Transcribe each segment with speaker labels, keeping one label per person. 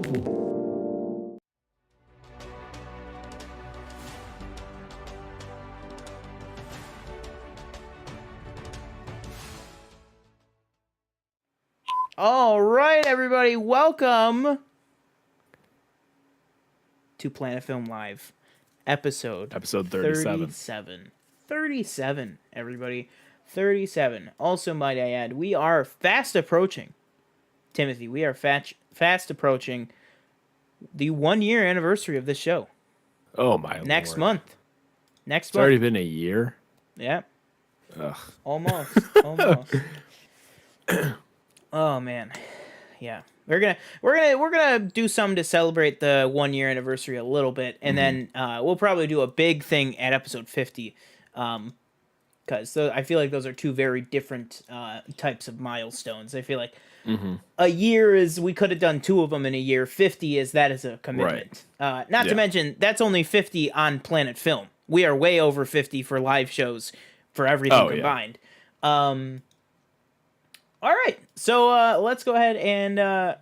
Speaker 1: All right, everybody, welcome to Planet Film Live, episode 37. 37, everybody. 37. Also, might I add, we are fast approaching, Timothy, we are fast approaching the 1 year anniversary of this show.
Speaker 2: Oh, my
Speaker 1: Next
Speaker 2: Lord.
Speaker 1: month.
Speaker 2: It's already been a year?
Speaker 1: Yeah.
Speaker 2: Ugh.
Speaker 1: Almost. Oh man, yeah. We're gonna do something to celebrate the 1 year anniversary a little bit, and then we'll probably do a big thing at episode 50, because I feel like those are two very different types of milestones. I feel like a year is we could have done two of them in a year. 50 is a commitment. Right. Not to mention that's only 50 on Planet Film. We are way over 50 for live shows for everything combined. Yeah. All right, so let's go ahead and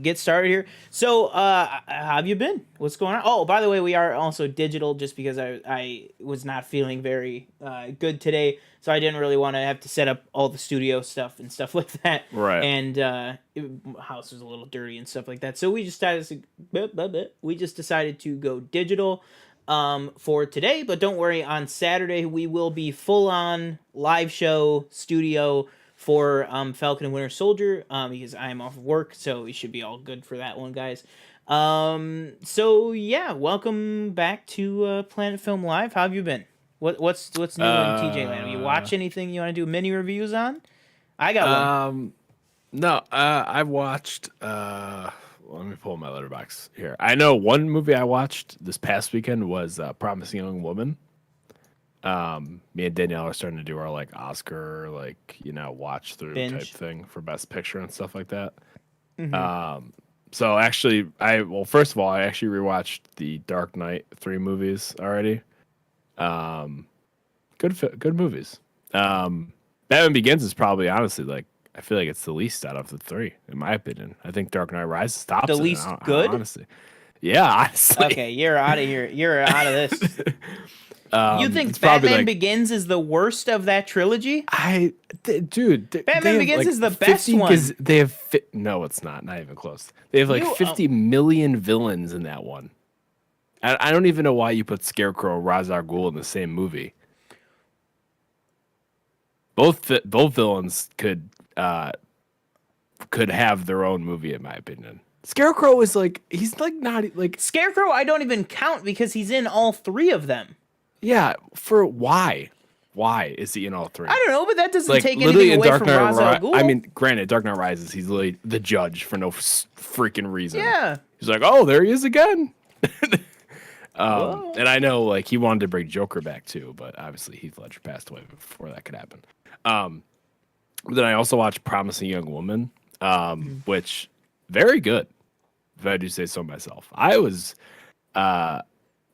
Speaker 1: get started here. So, how have you been? What's going on? Oh, by the way, we are also digital just because I was not feeling very good today, so I didn't really want to have to set up all the studio stuff and stuff like that.
Speaker 2: Right.
Speaker 1: And house was a little dirty and stuff like that, so we just decided to go digital for today. But don't worry, on Saturday we will be full on live show studio for Falcon and Winter Soldier, because I am off of work, so we should be all good for that one, guys. So yeah, welcome back to Planet Film Live. How have you been? What's new in TJ Land? Have you watched anything you want to do mini reviews on? I got one.
Speaker 2: No, I watched. Let me pull my letterbox here. I know one movie I watched this past weekend was Promising Young Woman. Me and Danielle are starting to do our Oscar watch through type thing for Best Picture and stuff like that. So actually, first of all, I actually rewatched the Dark Knight 3 movies already. Good movies. Batman Begins is probably honestly I feel like it's the least out of the 3 in my opinion. I think Dark Knight Rises tops
Speaker 1: the least good.
Speaker 2: Honestly, yeah, honestly.
Speaker 1: Okay, you're out of here. You're out of this. You think Batman Begins is the worst of that trilogy?
Speaker 2: Dude,
Speaker 1: Batman Begins is the best one.
Speaker 2: They have no, it's not even close. They have 50 million villains in that one. I don't even know why you put Scarecrow, Ra's al Ghul in the same movie. Both villains could have their own movie, in my opinion. Scarecrow is not
Speaker 1: Scarecrow. I don't even count because he's in all 3 of them.
Speaker 2: Yeah, for why? Why is he in all 3?
Speaker 1: I don't know, but that doesn't take anything away from Ra's al Ghul.
Speaker 2: I mean, granted, Dark Knight Rises, he's literally the judge for no freaking reason.
Speaker 1: Yeah.
Speaker 2: He's like, oh, there he is again. And I know, he wanted to bring Joker back too, but obviously Heath Ledger passed away before that could happen. But then I also watched Promising Young Woman, which very good, if I do say so myself. I was...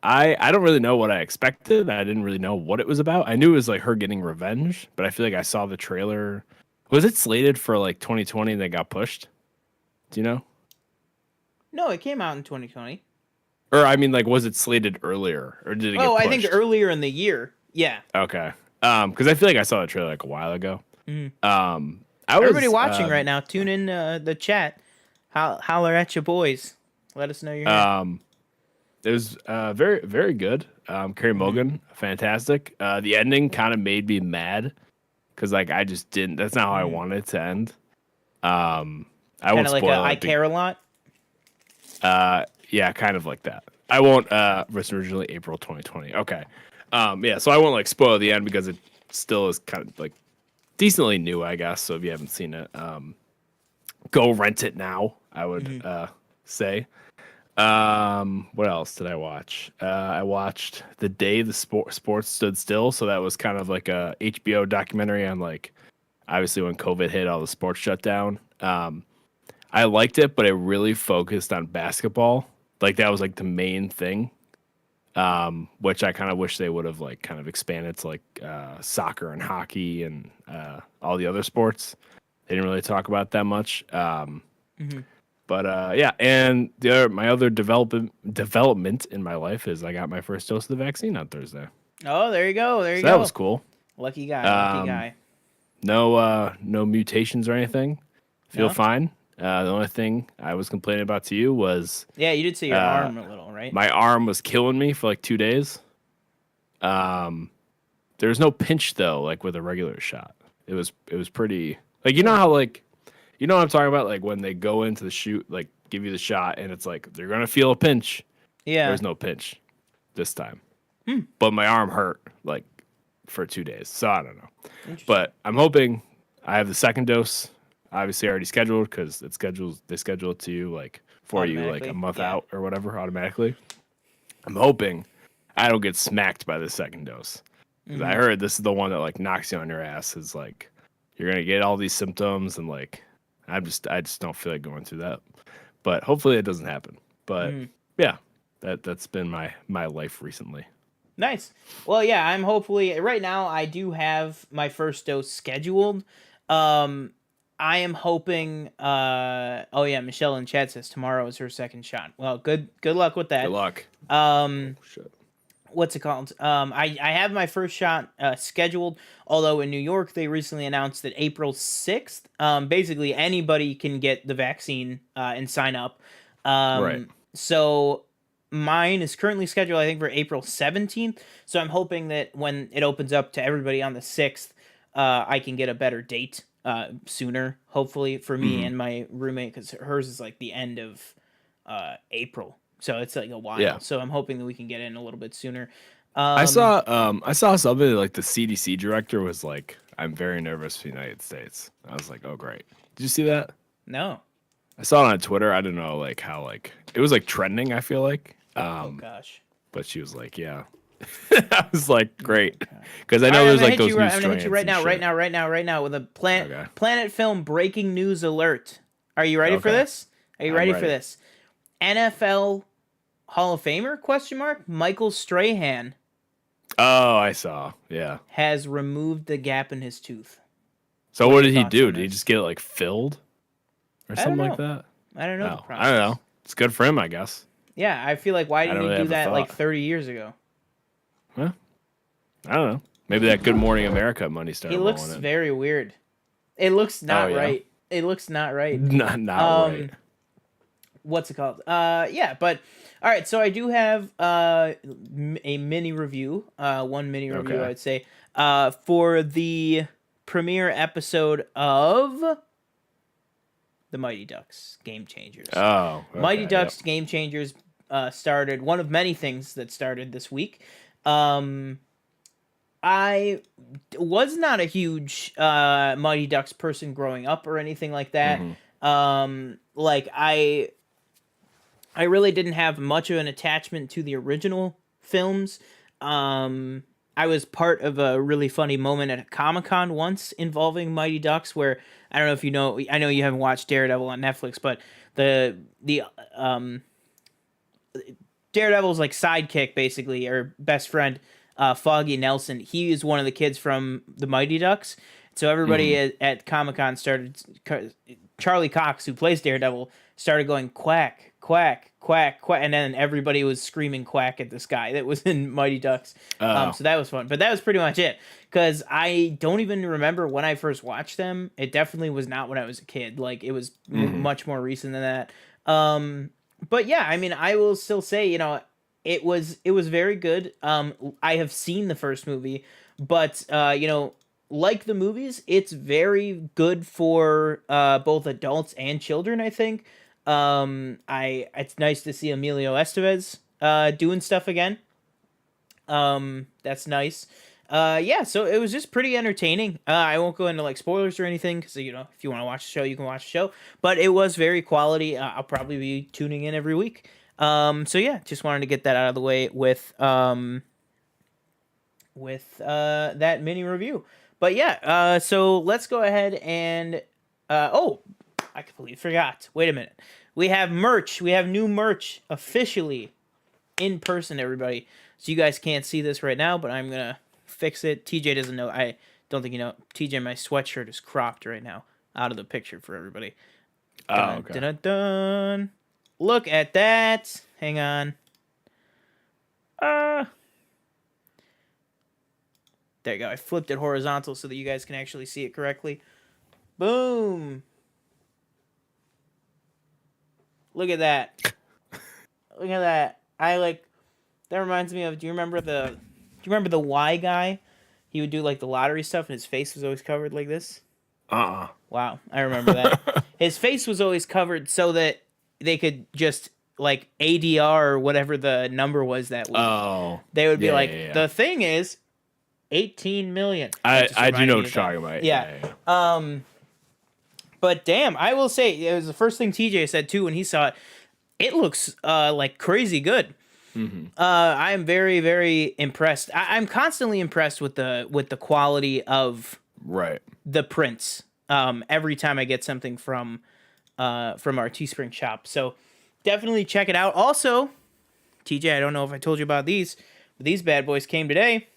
Speaker 2: I don't really know what I expected. I didn't really know what it was about. I knew it was her getting revenge, but I feel like I saw the trailer. Was it slated for 2020 and they got pushed? Do you know?
Speaker 1: No, it came out in 2020.
Speaker 2: Or I mean, was it slated earlier, or did it get pushed?
Speaker 1: I think earlier in the year. Yeah.
Speaker 2: Okay. Because I feel like I saw the trailer a while ago.
Speaker 1: Everybody watching right now, tune in the chat. Holler at your boys. Let us know you're here.
Speaker 2: It was very, very good. Carey Mulligan, fantastic. The ending kind of made me mad because I just didn't. That's not how I wanted it to end. I won't spoil it.
Speaker 1: I care a lot.
Speaker 2: Yeah, kind of like that. I won't. Was originally April 2020. Okay. Yeah, so I won't spoil the end because it still is kind of decently new, I guess. So if you haven't seen it, go rent it now. I would say. What else did I watch? I watched The Day the Sports Stood Still. So that was kind of a HBO documentary on obviously when COVID hit, all the sports shut down. I liked it, but it really focused on basketball. That was the main thing. Which I kind of wish they would have kind of expanded to soccer and hockey and all the other sports. They didn't really talk about that much. But yeah, and my other development in my life is I got my first dose of the vaccine on Thursday.
Speaker 1: Oh, there you go. There you
Speaker 2: So
Speaker 1: go.
Speaker 2: that was cool.
Speaker 1: Lucky guy. Lucky guy.
Speaker 2: No mutations or anything. Feel
Speaker 1: No?
Speaker 2: fine. The only thing I was complaining about to you was
Speaker 1: Yeah, you did say your arm a little, right?
Speaker 2: my arm was killing me for like 2 days. There's no pinch though, like with a regular shot. It was pretty like, you know how like, you know what I'm talking about, like when they go into the shoot, like give you the shot and it's like they're gonna feel a pinch.
Speaker 1: Yeah.
Speaker 2: There's no pinch this time. But my arm hurt like for 2 days, so I don't know. But I'm hoping I have the second dose. Obviously, already scheduled because they schedule it to you like for you like a month out or whatever automatically. I'm hoping I don't get smacked by the second dose. Because I heard this is the one that like knocks you on your ass. Is like you're gonna get all these symptoms and like I just don't feel like going through that. But hopefully it doesn't happen. But yeah, that's been my life recently.
Speaker 1: Nice. Well, yeah, I'm hopefully right now I do have my first dose scheduled. I am hoping oh yeah, Michelle in chat says tomorrow is her second shot. Well, good luck with that.
Speaker 2: Good luck. Shit.
Speaker 1: What's it called? I have my first shot scheduled, although in New York they recently announced that April 6th, basically anybody can get the vaccine and sign up.
Speaker 2: Right.
Speaker 1: So mine is currently scheduled, I think, for April 17th. So I'm hoping that when it opens up to everybody on the 6th, I can get a better date sooner, hopefully, for me and my roommate, because hers is like the end of April. So it's like a while.
Speaker 2: Yeah.
Speaker 1: So I'm hoping that we can get in a little bit sooner.
Speaker 2: I saw something like the CDC director was like, I'm very nervous for the United States. I was like, oh great. Did you see that?
Speaker 1: No.
Speaker 2: I saw it on Twitter. I don't know like how like it was like trending, I feel like.
Speaker 1: Oh gosh.
Speaker 2: But she was like, yeah. I was like, great. Because I know there's like those new
Speaker 1: I'm gonna hit you right now with a Planet Film breaking news alert. Are you ready for this? Are you ready for this? NFL Hall of Famer ? Michael Strahan.
Speaker 2: Oh, I saw. Yeah.
Speaker 1: Has removed the gap in his tooth.
Speaker 2: So what did he do? Did he just get it like filled or something like that?
Speaker 1: I don't know.
Speaker 2: I don't know. It's good for him, I guess.
Speaker 1: Yeah, I feel like why didn't he do that like 30 years ago?
Speaker 2: Well, I don't know. Maybe that Good Morning America money started.
Speaker 1: He looks very weird. It looks not right. It looks not right.
Speaker 2: Not right.
Speaker 1: What's it called? Yeah, but all right. So I do have a mini review. One mini review, I would say, for the premiere episode of the Mighty Ducks Game Changers.
Speaker 2: Oh, okay,
Speaker 1: Mighty Ducks Game Changers started. One of many things that started this week. I was not a huge Mighty Ducks person growing up or anything like that. Like I really didn't have much of an attachment to the original films. I was part of a really funny moment at a Comic-Con once involving Mighty Ducks, where I don't know if you know. I know you haven't watched Daredevil on Netflix, but the Daredevil's like sidekick, basically, or best friend, Foggy Nelson. He is one of the kids from the Mighty Ducks. So everybody at Comic-Con started. Charlie Cox, who plays Daredevil, started going quack, quack, quack, quack, and then everybody was screaming quack at this guy that was in Mighty Ducks. So that was fun, but that was pretty much it. Because I don't even remember when I first watched them. It definitely was not when I was a kid. Like it was much more recent than that. But yeah, I mean, I will still say, you know, it was very good. I have seen the first movie, but you know, like the movies, it's very good for both adults and children, I think. It's nice to see Emilio Estevez doing stuff again. That's nice. Yeah, so it was just pretty entertaining. I won't go into like spoilers or anything because, you know, if you want to watch the show, you can watch the show. But it was very quality. I'll probably be tuning in every week. So yeah, just wanted to get that out of the way with that mini review. But yeah, so let's go ahead and I completely forgot. Wait a minute. We have merch. We have new merch officially in person, everybody. So you guys can't see this right now, but I'm going to fix it. TJ doesn't know. I don't think you know. TJ, my sweatshirt is cropped right now out of the picture for everybody.
Speaker 2: Oh,
Speaker 1: Dun,
Speaker 2: okay.
Speaker 1: dun, dun, dun. Look at that. Hang on. There you go. I flipped it horizontal so that you guys can actually see it correctly. Boom. Look at that. Look at that. That reminds me of, do you remember the Y guy? He would do like the lottery stuff and his face was always covered like this. Wow, I remember that. His face was always covered so that they could just like ADR or whatever the number was that week.
Speaker 2: Oh.
Speaker 1: They would be
Speaker 2: Yeah,
Speaker 1: like,
Speaker 2: yeah, yeah.
Speaker 1: the thing is 18 million. That just
Speaker 2: I do
Speaker 1: reminded
Speaker 2: know
Speaker 1: me
Speaker 2: what
Speaker 1: of
Speaker 2: you're
Speaker 1: that.
Speaker 2: talking about.
Speaker 1: Yeah. But damn, I will say it was the first thing TJ said too when he saw it. It looks like crazy good. I am very, very impressed. I'm constantly impressed with the quality of
Speaker 2: Right.
Speaker 1: the prints. Every time I get something from our Teespring shop, so definitely check it out. Also, TJ, I don't know if I told you about these, but these bad boys came today.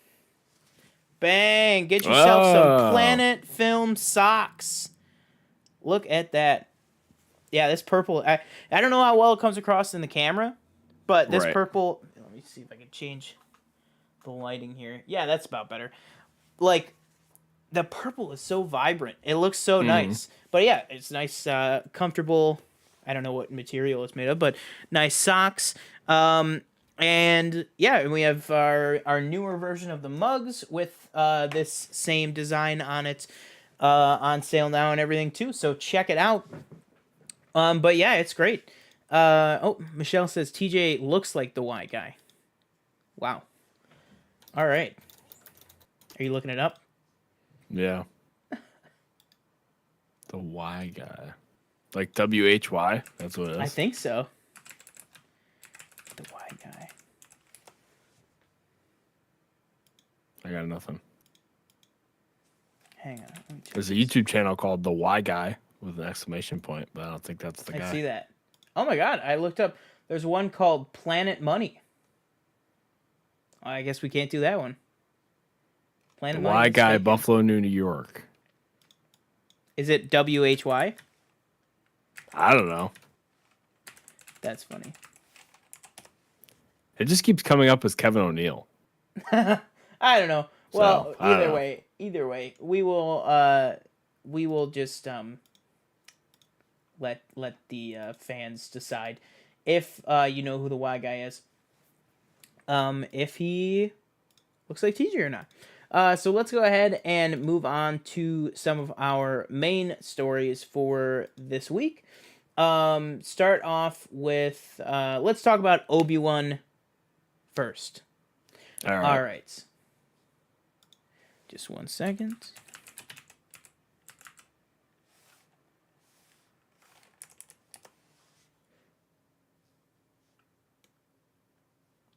Speaker 1: Bang! Get yourself some Planet Film socks. Look at that. Yeah, this purple. I don't know how well it comes across in the camera, but this purple. Let me see if I can change the lighting here. Yeah, that's about better. Like, the purple is so vibrant. It looks so nice. But yeah, it's nice, comfortable. I don't know what material it's made of, but nice socks. And yeah, and we have our newer version of the mugs with this same design on it, on sale now and everything too. So check it out. But yeah, it's great. Michelle says TJ looks like the Y guy. Wow. All right. Are you looking it up?
Speaker 2: Yeah. The Y guy. Like WHY? That's what it is.
Speaker 1: I think so. The Y guy.
Speaker 2: I got nothing.
Speaker 1: Hang on. Let me check
Speaker 2: There's a
Speaker 1: this.
Speaker 2: YouTube channel called The Y Guy with an exclamation point, but I don't think that's the guy.
Speaker 1: I see that. Oh my god, I looked up. There's one called Planet Money. I guess we can't do that one.
Speaker 2: The
Speaker 1: Planet
Speaker 2: Y
Speaker 1: Money.
Speaker 2: Guy, Buffalo, New York.
Speaker 1: Is it WHY?
Speaker 2: I don't know.
Speaker 1: That's funny.
Speaker 2: It just keeps coming up as Kevin O'Neill.
Speaker 1: I don't know. Well,
Speaker 2: So, I don't
Speaker 1: either way, we will just let the fans decide if you know who the Y guy is. If he looks like TJ or not. So let's go ahead and move on to some of our main stories for this week. Start off with let's talk about Obi-Wan first.
Speaker 2: All
Speaker 1: Alright. Just 1 second.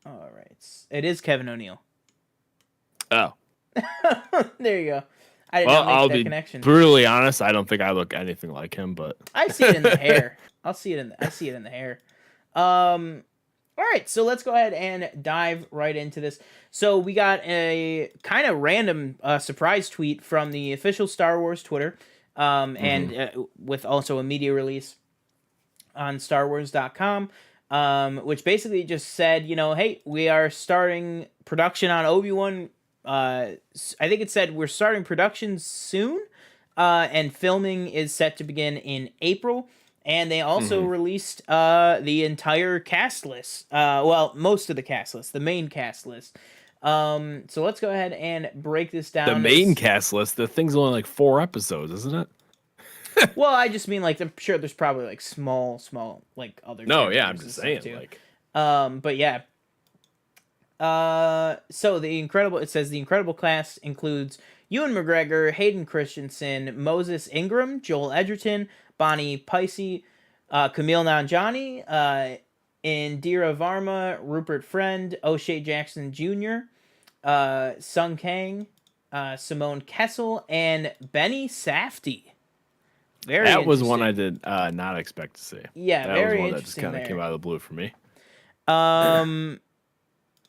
Speaker 1: Alright. It is Kevin O'Neill.
Speaker 2: Oh.
Speaker 1: There you go. I did
Speaker 2: Well,
Speaker 1: not make
Speaker 2: I'll
Speaker 1: that
Speaker 2: be
Speaker 1: connection.
Speaker 2: brutally honest. I don't think I look anything like him, but
Speaker 1: I see it in the hair. I see it in the hair. All right, so let's go ahead and dive right into this. So we got a kind of random surprise tweet from the official Star Wars Twitter, and with also a media release on StarWars.com, which basically just said, hey, we are starting production on Obi-Wan. I think it said we're starting production soon, and filming is set to begin in April. And they also released the entire cast list. Well, most of the cast list, the main cast list. So let's go ahead and break this down.
Speaker 2: the main cast list, the thing's only like 4 episodes, isn't it?
Speaker 1: Well, I just mean, like, I'm sure there's probably like small like other.
Speaker 2: No, yeah, I'm
Speaker 1: characters
Speaker 2: just
Speaker 1: and
Speaker 2: saying.
Speaker 1: stuff, too.
Speaker 2: Like,
Speaker 1: But yeah. So it says the incredible cast includes Ewan McGregor, Hayden Christensen, Moses Ingram, Joel Edgerton, Bonnie Picey, Kumail Nanjiani, Indira Varma, Rupert Friend, O'Shea Jackson Jr., Sung Kang, Simone Kessel, and Benny Safdie.
Speaker 2: that was one I did not expect to see.
Speaker 1: Yeah,
Speaker 2: that
Speaker 1: very
Speaker 2: was one that just
Speaker 1: interesting
Speaker 2: kind of
Speaker 1: there.
Speaker 2: came out of the blue for me.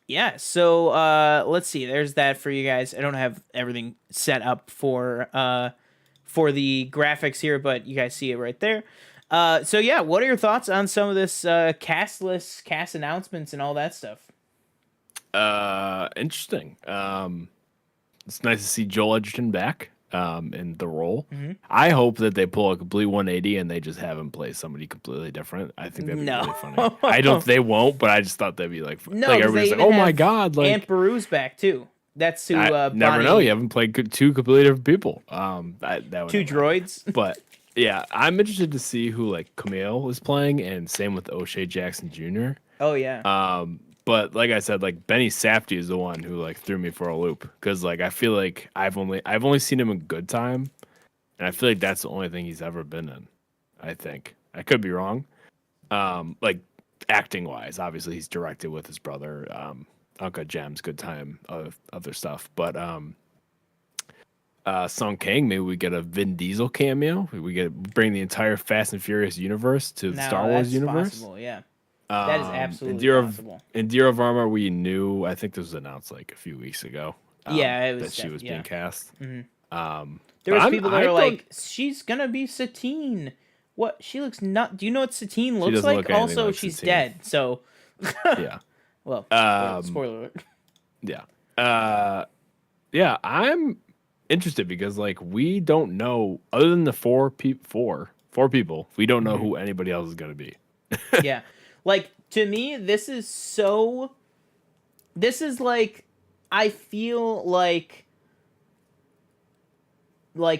Speaker 1: Yeah, so let's see. There's that for you guys. I don't have everything set up for the graphics here, but you guys see it right there. So yeah, what are your thoughts on some of this cast announcements and all that stuff?
Speaker 2: Interesting. It's nice to see Joel Edgerton back in the role.
Speaker 1: Mm-hmm.
Speaker 2: I hope that they pull a complete 180 and they just have him play somebody completely different. I think that'd be
Speaker 1: No.
Speaker 2: really funny. I don't. They won't, but I just thought that'd be like
Speaker 1: No,
Speaker 2: like
Speaker 1: 'cause
Speaker 2: everybody's
Speaker 1: they
Speaker 2: like,
Speaker 1: even
Speaker 2: oh my
Speaker 1: have
Speaker 2: god, like
Speaker 1: Aunt Beru's back too. That's who.
Speaker 2: I never
Speaker 1: Bonnie,
Speaker 2: know. You haven't played two completely different people. That would
Speaker 1: two
Speaker 2: never happen.
Speaker 1: droids.
Speaker 2: But yeah, I'm interested to see who like Camille is playing, and same with O'Shea Jackson Jr.
Speaker 1: Oh yeah.
Speaker 2: But like I said, like Benny Safdie is the one who like threw me for a loop because like I feel like I've only seen him in Good Time, and I feel like that's the only thing he's ever been in. I think I could be wrong. Like acting wise, obviously he's directed with his brother, Uncle Jem's Good Time, other stuff. But Sung Kang, maybe we get a Vin Diesel cameo. We bring the entire Fast and Furious universe to the Star Wars universe.
Speaker 1: Possible, yeah. That is absolutely possible.
Speaker 2: Indira Varma, we knew. I think this was announced like a few weeks ago.
Speaker 1: Yeah, it was
Speaker 2: that she was being cast.
Speaker 1: Mm-hmm. There was people that are like, she's gonna be Satine. What? She looks not. Do you know what Satine looks like? Also, like she's dead. So.
Speaker 2: Yeah.
Speaker 1: Well, spoiler alert.
Speaker 2: Yeah. Yeah. I'm interested because like we don't know other than the four people. We don't know who anybody else is gonna be.
Speaker 1: Yeah. Like, to me, this is like, I feel like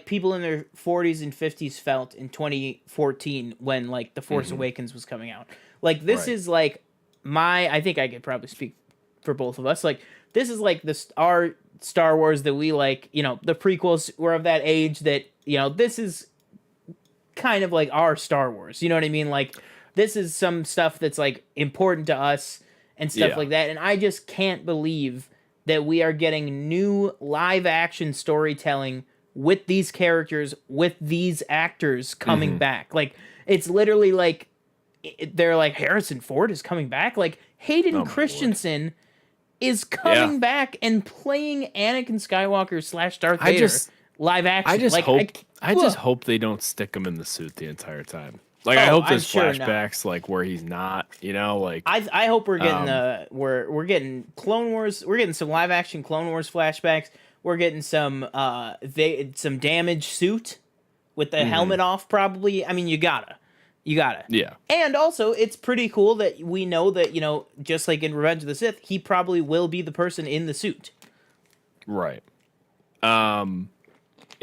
Speaker 1: people in their 40s and 50s felt in 2014 when, like, The Force Awakens was coming out. Like, this is, like, I think I could probably speak for both of us. Like, this is, like, our Star Wars that we, like, you know, the prequels were of that age that, you know, this is kind of, like, our Star Wars. You know what I mean? Like, this is some stuff that's like important to us and stuff like that. And I just can't believe that we are getting new live action storytelling with these characters, with these actors coming back. Like, it's literally like, they're like, Harrison Ford is coming back. Like, Hayden Christensen is coming back and playing Anakin Skywalker / Darth Vader live action.
Speaker 2: I just hope they don't stick him in the suit the entire time. Like, I hope there's flashbacks, like where he's not, you know, like.
Speaker 1: I hope we're getting we're getting Clone Wars. We're getting some live action Clone Wars flashbacks. We're getting some damaged suit with the helmet off. Probably. I mean, you gotta.
Speaker 2: Yeah. And
Speaker 1: also, it's pretty cool that we know that, you know, just like in Revenge of the Sith, he probably will be the person in the suit.
Speaker 2: Right.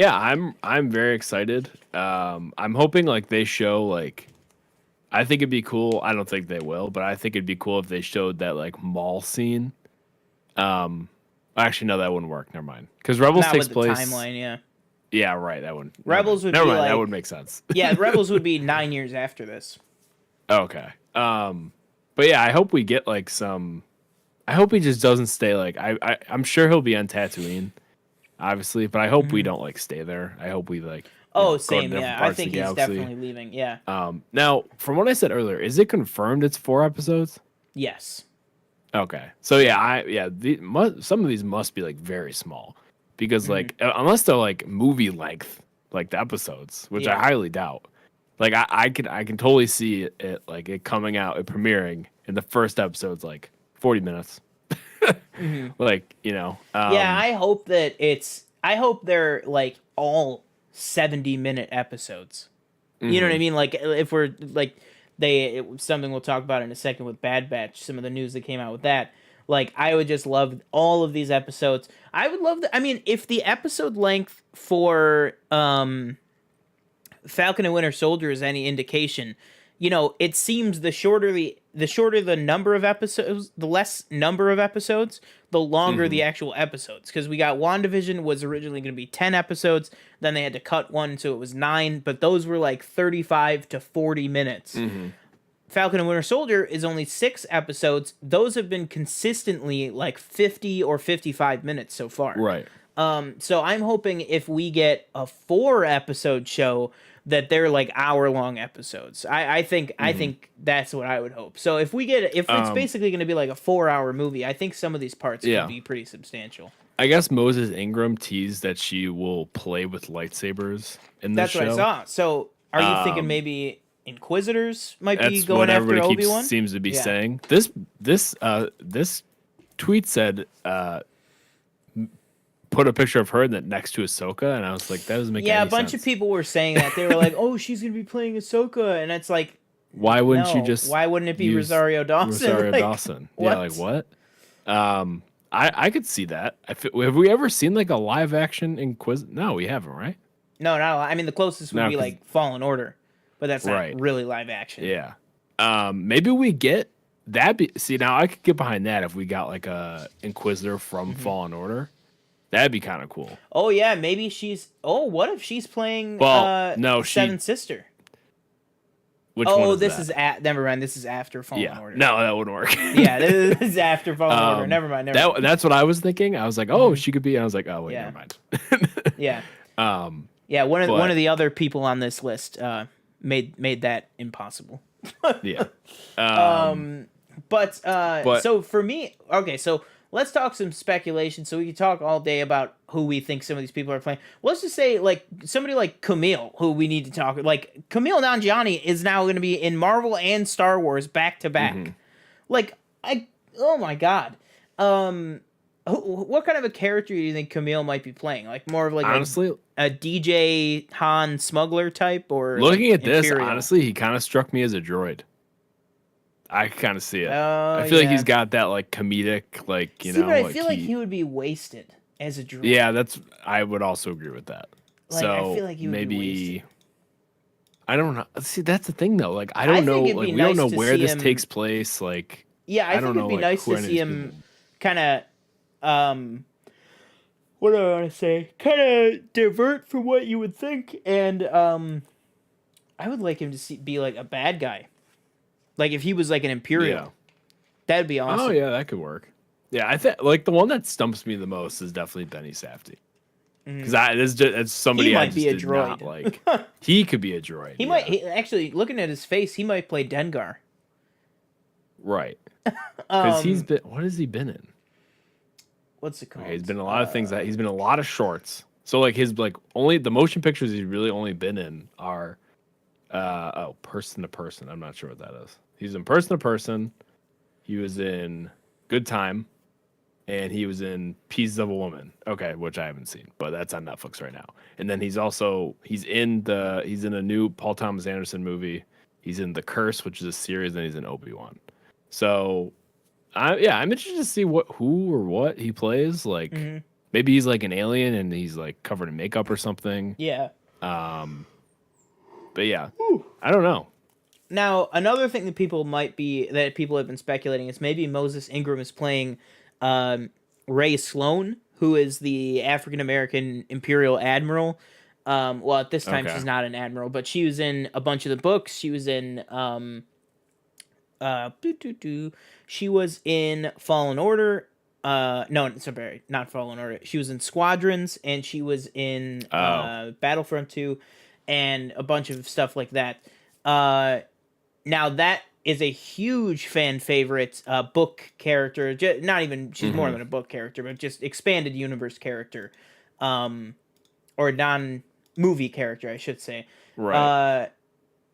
Speaker 2: Yeah, I'm very excited. I'm hoping like they show like, I think it'd be cool. I don't think they will, but I think it'd be cool if they showed that like mall scene. Actually, no, that wouldn't work. Never mind. Because Rebels takes place.
Speaker 1: Timeline, yeah.
Speaker 2: Yeah, right. That wouldn't.
Speaker 1: Rebels would be like,
Speaker 2: that would make sense.
Speaker 1: Yeah, Rebels would be 9 years after this.
Speaker 2: Okay. But yeah, I hope we get like some. I hope he just doesn't stay like I'm sure he'll be on Tatooine. Obviously, but I hope we don't like stay there. I hope we like.
Speaker 1: Same. Yeah, I think he's definitely leaving. Yeah.
Speaker 2: Now, from what I said earlier, is it confirmed it's 4 episodes?
Speaker 1: Yes.
Speaker 2: Okay. So yeah, some of these must be like very small, because like unless they're like movie length, like the episodes, which I highly doubt. Like I can totally see it like it coming out, it premiering, and the first episode's like 40 minutes. Like, you know.
Speaker 1: Yeah, I hope they're like all 70-minute episodes. You know what I mean? Like, if we're like something we'll talk about in a second with Bad Batch, some of the news that came out with that. Like, I would just love all of these episodes. I would love I mean, if the episode length for Falcon and Winter Soldier is any indication, you know, it seems the shorter the number of episodes, the less number of episodes, the longer the actual episodes. Because we got WandaVision was originally going to be 10 episodes, then they had to cut one, so it was 9, but those were like 35 to 40 minutes. Falcon and Winter Soldier is only 6 episodes. Those have been consistently like 50 or 55 minutes so far.
Speaker 2: Right.
Speaker 1: So I'm hoping if we get a 4-episode show, that they're like hour-long episodes. I think that's what I would hope. So if it's basically going to be like a 4-hour movie, I think some of these parts could be pretty substantial.
Speaker 2: I guess Moses Ingram teased that she will play with lightsabers in this show.
Speaker 1: That's what I saw. So are you thinking maybe Inquisitors might be
Speaker 2: That's
Speaker 1: going
Speaker 2: what
Speaker 1: after
Speaker 2: everybody
Speaker 1: Obi-Wan.
Speaker 2: seems to be
Speaker 1: Yeah.
Speaker 2: saying. This tweet said put a picture of her next to Ahsoka, and I was like, that doesn't make any sense.
Speaker 1: Yeah, a bunch of people were saying that. They were like, "Oh, she's gonna be playing Ahsoka," and it's like,
Speaker 2: why wouldn't you
Speaker 1: no,
Speaker 2: just?
Speaker 1: why wouldn't it be
Speaker 2: use
Speaker 1: Rosario Dawson?
Speaker 2: Rosario
Speaker 1: Like,
Speaker 2: Dawson.
Speaker 1: what?
Speaker 2: Yeah, like what? I could see that. Have we ever seen like a live action Inquisitor? No, we haven't, right?
Speaker 1: No, I mean, the closest would
Speaker 2: No,
Speaker 1: be
Speaker 2: 'cause-
Speaker 1: like Fallen Order, but that's not
Speaker 2: Right.
Speaker 1: really live action.
Speaker 2: Yeah. Maybe we get that. See, now I could get behind that if we got like a Inquisitor from Fallen Order. That'd be kind of cool.
Speaker 1: Oh yeah, maybe she's. Oh, what if she's playing?
Speaker 2: Well, no,
Speaker 1: Seventh Sister.
Speaker 2: Which one
Speaker 1: Oh,
Speaker 2: is
Speaker 1: this
Speaker 2: that?
Speaker 1: is never mind. This is after Fallen Order.
Speaker 2: No, that wouldn't work.
Speaker 1: Yeah, this is after Fallen Order. Never mind.
Speaker 2: That's what I was thinking. I was like, oh, she could be. And I was like, oh wait,
Speaker 1: Yeah.
Speaker 2: never mind.
Speaker 1: Yeah.
Speaker 2: Yeah.
Speaker 1: One of the other people on this list made that impossible.
Speaker 2: Yeah.
Speaker 1: But so for me, okay, so let's talk some speculation. So we can talk all day about who we think some of these people are playing. Let's just say like somebody like Camille, who we need to talk. Like Camille Nanjiani is now going to be in Marvel and Star Wars back to back. Like oh my god. What kind of a character do you think Camille might be playing? Like more of like
Speaker 2: honestly,
Speaker 1: a DJ Han smuggler type, or
Speaker 2: looking
Speaker 1: like
Speaker 2: at this,
Speaker 1: Imperial?
Speaker 2: honestly, he kind of struck me as a droid. I kind of see it.
Speaker 1: Oh,
Speaker 2: I feel like
Speaker 1: yeah.
Speaker 2: he's got that like comedic, like
Speaker 1: See,
Speaker 2: know.
Speaker 1: but I
Speaker 2: like
Speaker 1: feel like he would be wasted as a droid.
Speaker 2: Yeah, I would also agree with that.
Speaker 1: Like,
Speaker 2: so
Speaker 1: I feel like he would be
Speaker 2: maybe
Speaker 1: wasted.
Speaker 2: I don't know. See, that's the thing though. Like I don't know.
Speaker 1: think it'd
Speaker 2: Like
Speaker 1: be
Speaker 2: we don't
Speaker 1: nice
Speaker 2: know
Speaker 1: to
Speaker 2: where
Speaker 1: see
Speaker 2: this
Speaker 1: him-
Speaker 2: takes place. Like
Speaker 1: Yeah, I
Speaker 2: don't
Speaker 1: think it'd
Speaker 2: know,
Speaker 1: be
Speaker 2: like,
Speaker 1: nice
Speaker 2: who
Speaker 1: to
Speaker 2: any of
Speaker 1: see
Speaker 2: these
Speaker 1: him
Speaker 2: people-
Speaker 1: kind of, what do I want to say? Kind of divert from what you would think, and I would like him to be like a bad guy, like if he was like an Imperial.
Speaker 2: Yeah.
Speaker 1: That'd be awesome.
Speaker 2: Oh yeah, that could work. Yeah, I think like the one that stumps me the most is definitely Benny Safdie. Because it's somebody
Speaker 1: He
Speaker 2: I
Speaker 1: might
Speaker 2: just
Speaker 1: be a
Speaker 2: did not
Speaker 1: droid.
Speaker 2: like. He could be a droid.
Speaker 1: He might actually, looking at his face, he might play Dengar.
Speaker 2: Right. Because he's been. What has he been in?
Speaker 1: What's it called?
Speaker 2: Okay, he's been in a lot of things. He's been in a lot of shorts. So like his like only the motion pictures he's really only been in are, Person to Person. I'm not sure what that is. He's in Person to Person. He was in Good Time, and he was in Pieces of a Woman. Okay, which I haven't seen, but that's on Netflix right now. And then he's in a new Paul Thomas Anderson movie. He's in The Curse, which is a series, and he's in Obi-Wan. So, I'm interested to see who or what he plays. Like, maybe he's like an alien and he's like covered in makeup or something.
Speaker 1: Yeah.
Speaker 2: But yeah, I don't know.
Speaker 1: Now, another thing that people have been speculating is maybe Moses Ingram is playing Ray Sloan, who is the African American Imperial Admiral. Well, at this time she's not an admiral, but she was in a bunch of the books. She was in she was in Fallen Order. No, sorry, not Fallen Order. She was in Squadrons, and she was in Battlefront 2, and a bunch of stuff like that. Now that is a huge fan favorite book character. Not even, she's more than a book character, but just expanded universe character, or non-movie character, I should say.
Speaker 2: Right.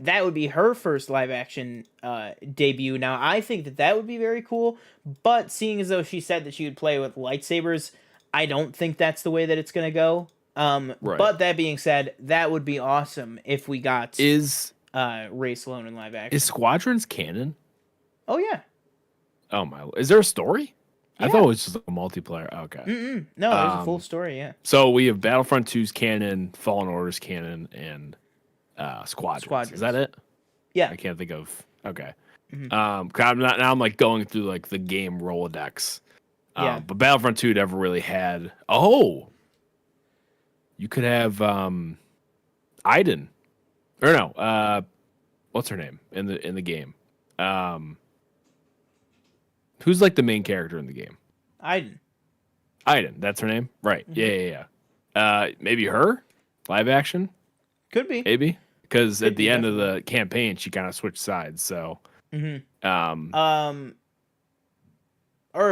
Speaker 1: That would be her first live action debut. Now, I think that would be very cool, but seeing as though she said that she would play with lightsabers, I don't think that's the way that it's going to go.
Speaker 2: Right.
Speaker 1: But that being said, that would be awesome if we got Ray Sloan in live action.
Speaker 2: Is Squadrons canon?
Speaker 1: Oh, yeah.
Speaker 2: Oh my! Is there a story?
Speaker 1: Yeah.
Speaker 2: I thought it was just a multiplayer. Okay.
Speaker 1: No, there's a full story. Yeah.
Speaker 2: So we have Battlefront 2's canon, Fallen Order's canon, and Squadrons. Is that it?
Speaker 1: Yeah.
Speaker 2: I can't think of. Okay. 'Cause I'm like going through like the game Rolodex.
Speaker 1: Yeah.
Speaker 2: But Battlefront 2 never really had. Oh. You could have Iden, or no? What's her name in the game? Who's like the main character in the game?
Speaker 1: Iden,
Speaker 2: that's her name, right? Yeah. Maybe her live action,
Speaker 1: could be.
Speaker 2: maybe because
Speaker 1: Could
Speaker 2: at the
Speaker 1: be,
Speaker 2: end of the campaign she kind of switched sides. So,
Speaker 1: Or
Speaker 2: I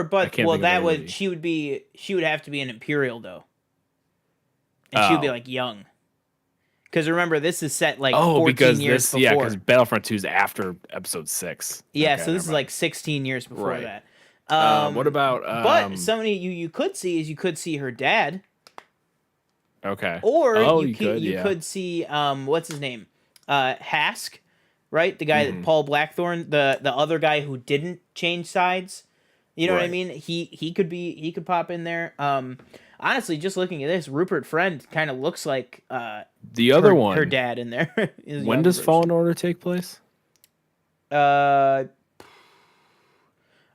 Speaker 1: but
Speaker 2: can't
Speaker 1: well,
Speaker 2: think of
Speaker 1: that would
Speaker 2: anybody.
Speaker 1: she would have to be an Imperial though, and she would be like young, Because remember, this is set like
Speaker 2: Oh,
Speaker 1: 14
Speaker 2: because
Speaker 1: years
Speaker 2: this,
Speaker 1: before.
Speaker 2: yeah, because Battlefront 2 is after episode 6.
Speaker 1: Yeah,
Speaker 2: Okay,
Speaker 1: so this is
Speaker 2: never mind.
Speaker 1: like 16 years before
Speaker 2: Right.
Speaker 1: that.
Speaker 2: What about
Speaker 1: But somebody you could see is you could see her dad,
Speaker 2: okay.
Speaker 1: or
Speaker 2: Oh,
Speaker 1: you
Speaker 2: could,
Speaker 1: you
Speaker 2: yeah.
Speaker 1: could see what's his name, Hask, right? The guy
Speaker 2: Mm-hmm.
Speaker 1: that Paul Blackthorne, the other guy who didn't change sides. You know what I
Speaker 2: Right.
Speaker 1: mean? He could pop in there. Honestly, just looking at this, Rupert Friend kind of looks like
Speaker 2: The other one.
Speaker 1: her dad in there. In the
Speaker 2: When
Speaker 1: younger
Speaker 2: does
Speaker 1: version.
Speaker 2: Fallen Order take place?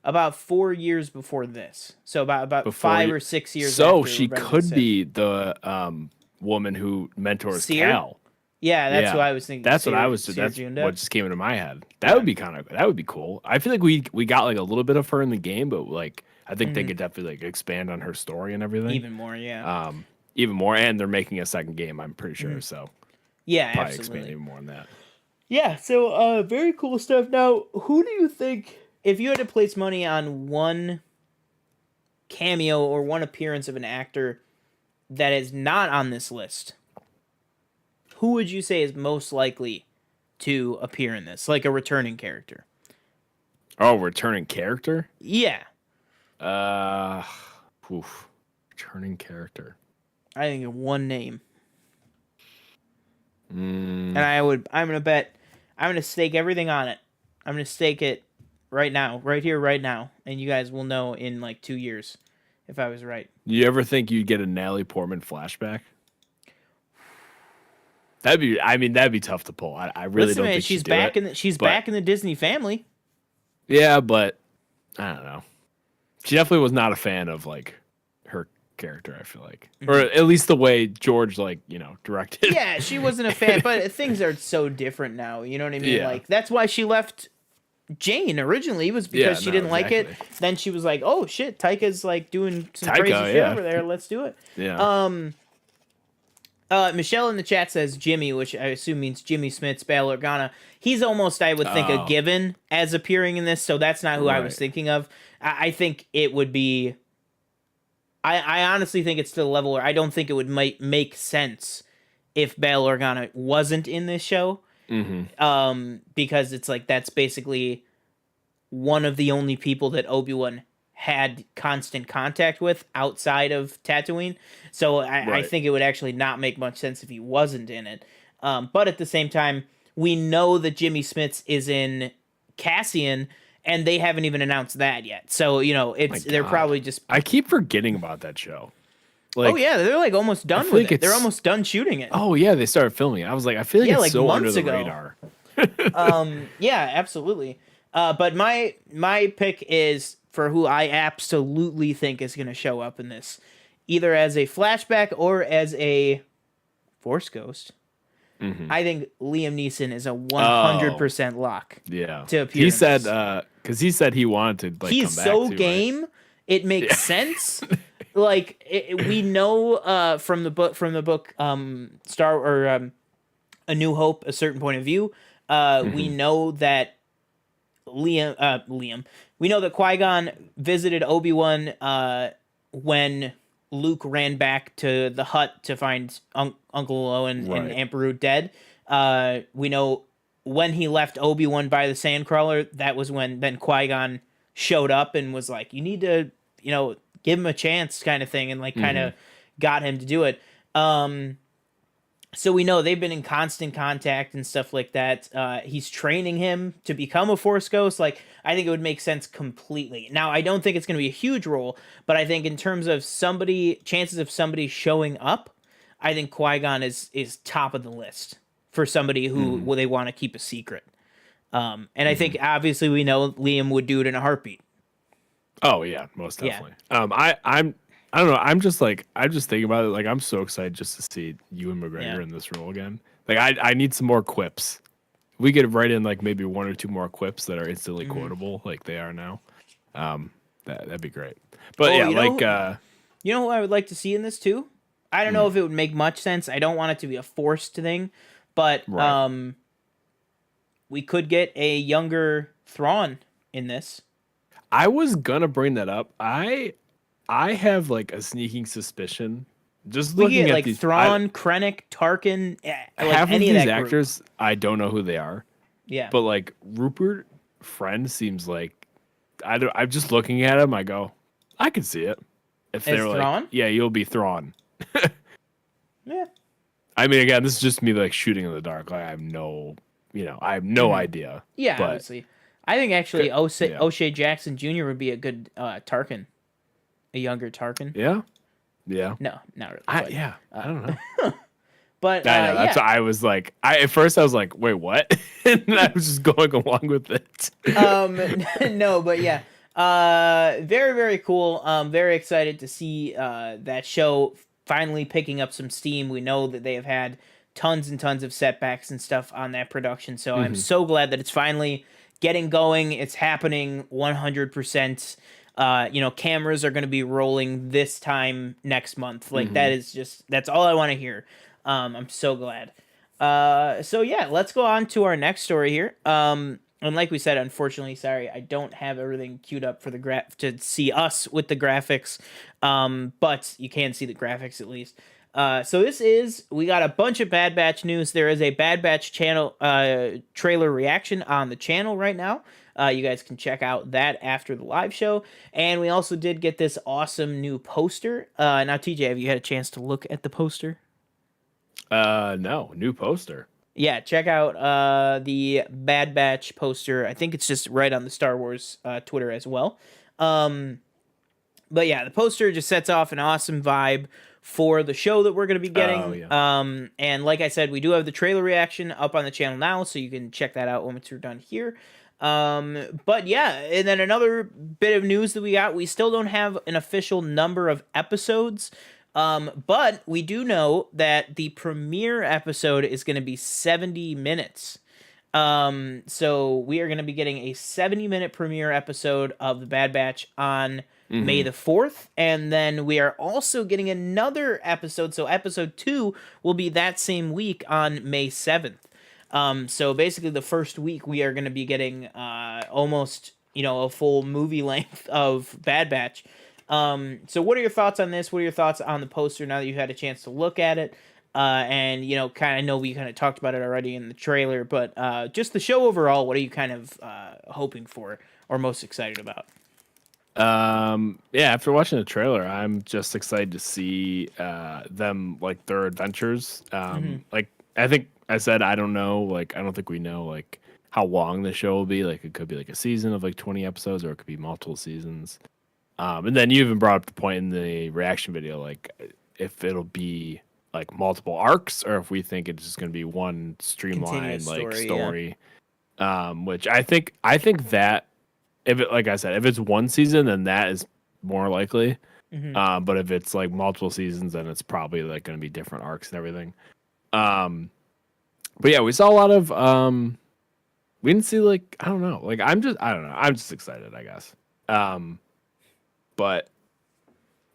Speaker 1: About 4 years before this, so about
Speaker 2: Before
Speaker 1: 5
Speaker 2: you-
Speaker 1: or 6 years.
Speaker 2: So
Speaker 1: after
Speaker 2: she
Speaker 1: Revenge of the
Speaker 2: could
Speaker 1: Sith.
Speaker 2: be the woman who mentors
Speaker 1: Seer?
Speaker 2: Cal.
Speaker 1: Yeah, that's
Speaker 2: Yeah.
Speaker 1: what I was thinking.
Speaker 2: That's what I
Speaker 1: Seer-
Speaker 2: was.
Speaker 1: Seer
Speaker 2: That's
Speaker 1: Junda.
Speaker 2: what just came into my head. That
Speaker 1: Yeah.
Speaker 2: would be that would be cool. I feel like we got like a little bit of her in the game, but like I think they could definitely like expand on her story and everything.
Speaker 1: Even more, yeah.
Speaker 2: Even more, and they're making a second game. I'm pretty sure. So
Speaker 1: Yeah,
Speaker 2: probably expand
Speaker 1: absolutely.
Speaker 2: even more on that.
Speaker 1: Yeah, so very cool stuff. Now, who do you think, if you had to place money on one cameo or one appearance of an actor that is not on this list, who would you say is most likely to appear in this, like a returning character?
Speaker 2: Oh, returning character.
Speaker 1: Yeah,
Speaker 2: Returning character.
Speaker 1: I think of one name,
Speaker 2: Mm,
Speaker 1: and I'm gonna stake everything on it. I'm gonna stake it right now, right here, right now, and you guys will know in like 2 years if I was right.
Speaker 2: you ever think you'd get a Natalie Portman flashback? That'd be tough to pull. I really
Speaker 1: Listen,
Speaker 2: don't
Speaker 1: man,
Speaker 2: think
Speaker 1: she's
Speaker 2: she'd do
Speaker 1: back
Speaker 2: it.
Speaker 1: in the,
Speaker 2: but-
Speaker 1: back in the Disney family.
Speaker 2: Yeah, but I don't know. She definitely was not a fan of like her character, I feel like. Or at least the way George directed.
Speaker 1: Yeah, she wasn't a fan, but things are so different now. You know what I mean?
Speaker 2: Yeah.
Speaker 1: Like that's why she left Jane originally, was because she didn't like it. Then she was like, "Oh shit, Taika's like doing some crazy shit
Speaker 2: yeah.
Speaker 1: over there. Let's do it."
Speaker 2: Yeah.
Speaker 1: Michelle in the chat says Jimmy, which I assume means Jimmy Smits, Bail Organa. He's almost, I would think, a given as appearing in this, so that's not who I was
Speaker 2: Right.
Speaker 1: thinking of. I think it would be. I honestly think it's to the level where I don't think it would make sense if Bail Organa wasn't in this show. Because it's like that's basically one of the only people that Obi-Wan had constant contact with outside of Tatooine. So I
Speaker 2: Right.
Speaker 1: think it would actually not make much sense if he wasn't in it. But at the same time, we know that Jimmy Smits is in Cassian, and they haven't even announced that yet. So, they're
Speaker 2: God.
Speaker 1: probably just...
Speaker 2: I keep forgetting about that show. Like,
Speaker 1: oh, yeah, they're like almost done
Speaker 2: feel
Speaker 1: with
Speaker 2: like
Speaker 1: it. They're
Speaker 2: it's-
Speaker 1: almost done shooting it.
Speaker 2: oh yeah, they started filming. I was like, I feel like
Speaker 1: Yeah,
Speaker 2: it's
Speaker 1: like
Speaker 2: so under
Speaker 1: months
Speaker 2: the
Speaker 1: ago.
Speaker 2: radar.
Speaker 1: Yeah, absolutely. But my pick is for who I absolutely think is going to show up in this, either as a flashback or as a Force ghost. I think Liam Neeson is a 100% lock.
Speaker 2: Yeah.
Speaker 1: To appear
Speaker 2: He
Speaker 1: in
Speaker 2: said
Speaker 1: this.
Speaker 2: because he said he wanted to like
Speaker 1: He's
Speaker 2: come back
Speaker 1: so
Speaker 2: too, right?
Speaker 1: game. It makes sense. Like we know from the book A New Hope, A Certain Point of View. We know that Liam. We know that Qui-Gon visited Obi-Wan when Luke ran back to the hut to find Uncle Owen and
Speaker 2: Right.
Speaker 1: Aunt Beru dead. We know when he left Obi-Wan by the Sandcrawler, that was when then Qui-Gon showed up and was like, "You need to, give him a chance," kind of thing, and like kind of got him to do it. So we know they've been in constant contact and stuff like that. He's training him to become a Force Ghost. Like, I think it would make sense completely. Now, I don't think it's going to be a huge role, but I think in terms of chances of somebody showing up, I think Qui-Gon is top of the list for somebody who they want to keep a secret. And I think obviously we know Liam would do it in a heartbeat.
Speaker 2: Oh yeah, most
Speaker 1: Yeah.
Speaker 2: definitely. I don't know. I'm just thinking about it. Like, I'm so excited just to see Ewan McGregor
Speaker 1: Yeah.
Speaker 2: in this role again. Like, I need some more quips. We could write in like maybe one or two more quips that are instantly quotable, like they are now. That'd be great. But
Speaker 1: Oh,
Speaker 2: yeah,
Speaker 1: you know
Speaker 2: like
Speaker 1: You know who I would like to see in this too? I don't know if it would make much sense. I don't want it to be a forced thing, but
Speaker 2: Right.
Speaker 1: We could get a younger Thrawn in this.
Speaker 2: I was gonna bring that up. I have like a sneaking suspicion just
Speaker 1: We
Speaker 2: looking
Speaker 1: get
Speaker 2: at
Speaker 1: like
Speaker 2: these,
Speaker 1: Thrawn, Krennic, Tarkin, like
Speaker 2: half of
Speaker 1: any of
Speaker 2: these
Speaker 1: that group.
Speaker 2: actors, I don't know who they are.
Speaker 1: Yeah.
Speaker 2: But like Rupert Friend seems like I'm just looking at him. I go, I can see it. If
Speaker 1: As
Speaker 2: they're like,
Speaker 1: Thrawn?
Speaker 2: yeah, you'll be Thrawn.
Speaker 1: Yeah.
Speaker 2: I mean, again, this is just me like shooting in the dark. Like I have no idea.
Speaker 1: Yeah,
Speaker 2: but
Speaker 1: obviously. I think actually
Speaker 2: yeah.
Speaker 1: O'Shea Jackson Jr. would be a good Tarkin. A younger Tarkin.
Speaker 2: Yeah. Yeah.
Speaker 1: No, not really.
Speaker 2: I don't know.
Speaker 1: But
Speaker 2: I know. That's what I was like. At first I was like, wait, what? And I was just going along with it.
Speaker 1: No, but yeah. Very, very cool. Very excited to see that show finally picking up some steam. We know that they have had tons and tons of setbacks and stuff on that production. So I'm so glad that it's finally getting going. It's happening 100%. Cameras are going to be rolling this time next month. Like that's all I want to hear. I'm so glad. So yeah, let's go on to our next story here. And like we said, unfortunately, sorry, I don't have everything queued up for the to see us with the graphics. But you can see the graphics at least. So we got a bunch of Bad Batch news. There is a Bad Batch channel trailer reaction on the channel right now. You guys can check out that after the live show. And we also did get this awesome new poster. Now, TJ, have you had a chance to look at the poster?
Speaker 2: No, new poster.
Speaker 1: Yeah, check out the Bad Batch poster. I think it's just right on the Star Wars Twitter as well. But yeah, the poster just sets off an awesome vibe for the show that we're going to be getting.
Speaker 2: Oh, yeah.
Speaker 1: And like I said, we do have the trailer reaction up on the channel now, so you can check that out once we're done here. But yeah, and then another bit of news that we got, we still don't have an official number of episodes. But we do know that the premiere episode is going to be 70 minutes. So we are going to be getting a 70-minute premiere episode of the Bad Batch on May the 4th. And then we are also getting another episode. So episode 2 will be that same week on May 7th. So basically the first week we are going to be getting, almost, a full movie length of Bad Batch. So what are your thoughts on this? What are your thoughts on the poster now that you've had a chance to look at it? And kind of know we kind of talked about it already in the trailer, but just the show overall, what are you kind of hoping for or most excited about?
Speaker 2: Yeah, after watching the trailer, I'm just excited to see them, like, their adventures. Like, I think I said I don't know, like, I don't think we know, like, how long the show will be. Like, it could be like a season of like 20 episodes, or it could be multiple seasons. And then you even brought up the point in the reaction video, like if it'll be like multiple arcs, or if we think it's just going to be one streamlined story. Yeah. Which I think that if it, like I said, if it's one season, then that is more likely. But if it's like multiple seasons, then it's probably like going to be different arcs and everything. But yeah, we saw a lot of. We didn't see like I don't know. Like I don't know. I'm just excited, I guess. But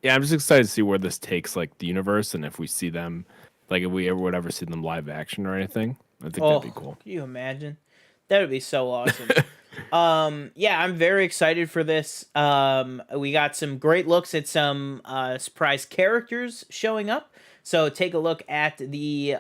Speaker 2: yeah, I'm just excited to see where this takes like the universe, and if we see them, like if we ever would ever see them live action or anything. I think that'd be cool.
Speaker 1: Can you imagine? That would be so awesome. Yeah, I'm very excited for this. We got some great looks at some surprise characters showing up. So take a look at the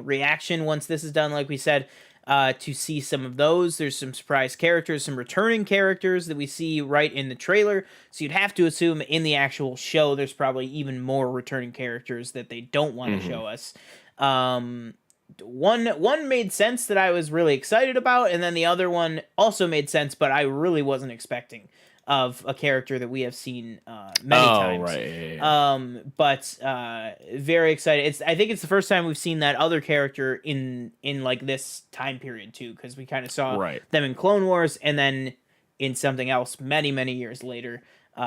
Speaker 1: reaction once this is done, like we said, to see some of those. There's some surprise characters, some returning characters that we see right in the trailer. So you'd have to assume in the actual show there's probably even more returning characters that they don't want to show us. One made sense that I was really excited about, and then the other one also made sense, but I really wasn't expecting, of a character that we have seen many times.
Speaker 2: Right. Yeah.
Speaker 1: But very excited. I think it's the first time we've seen that other character in like this time period too, because we kind of saw them in Clone Wars and then in something else many years later.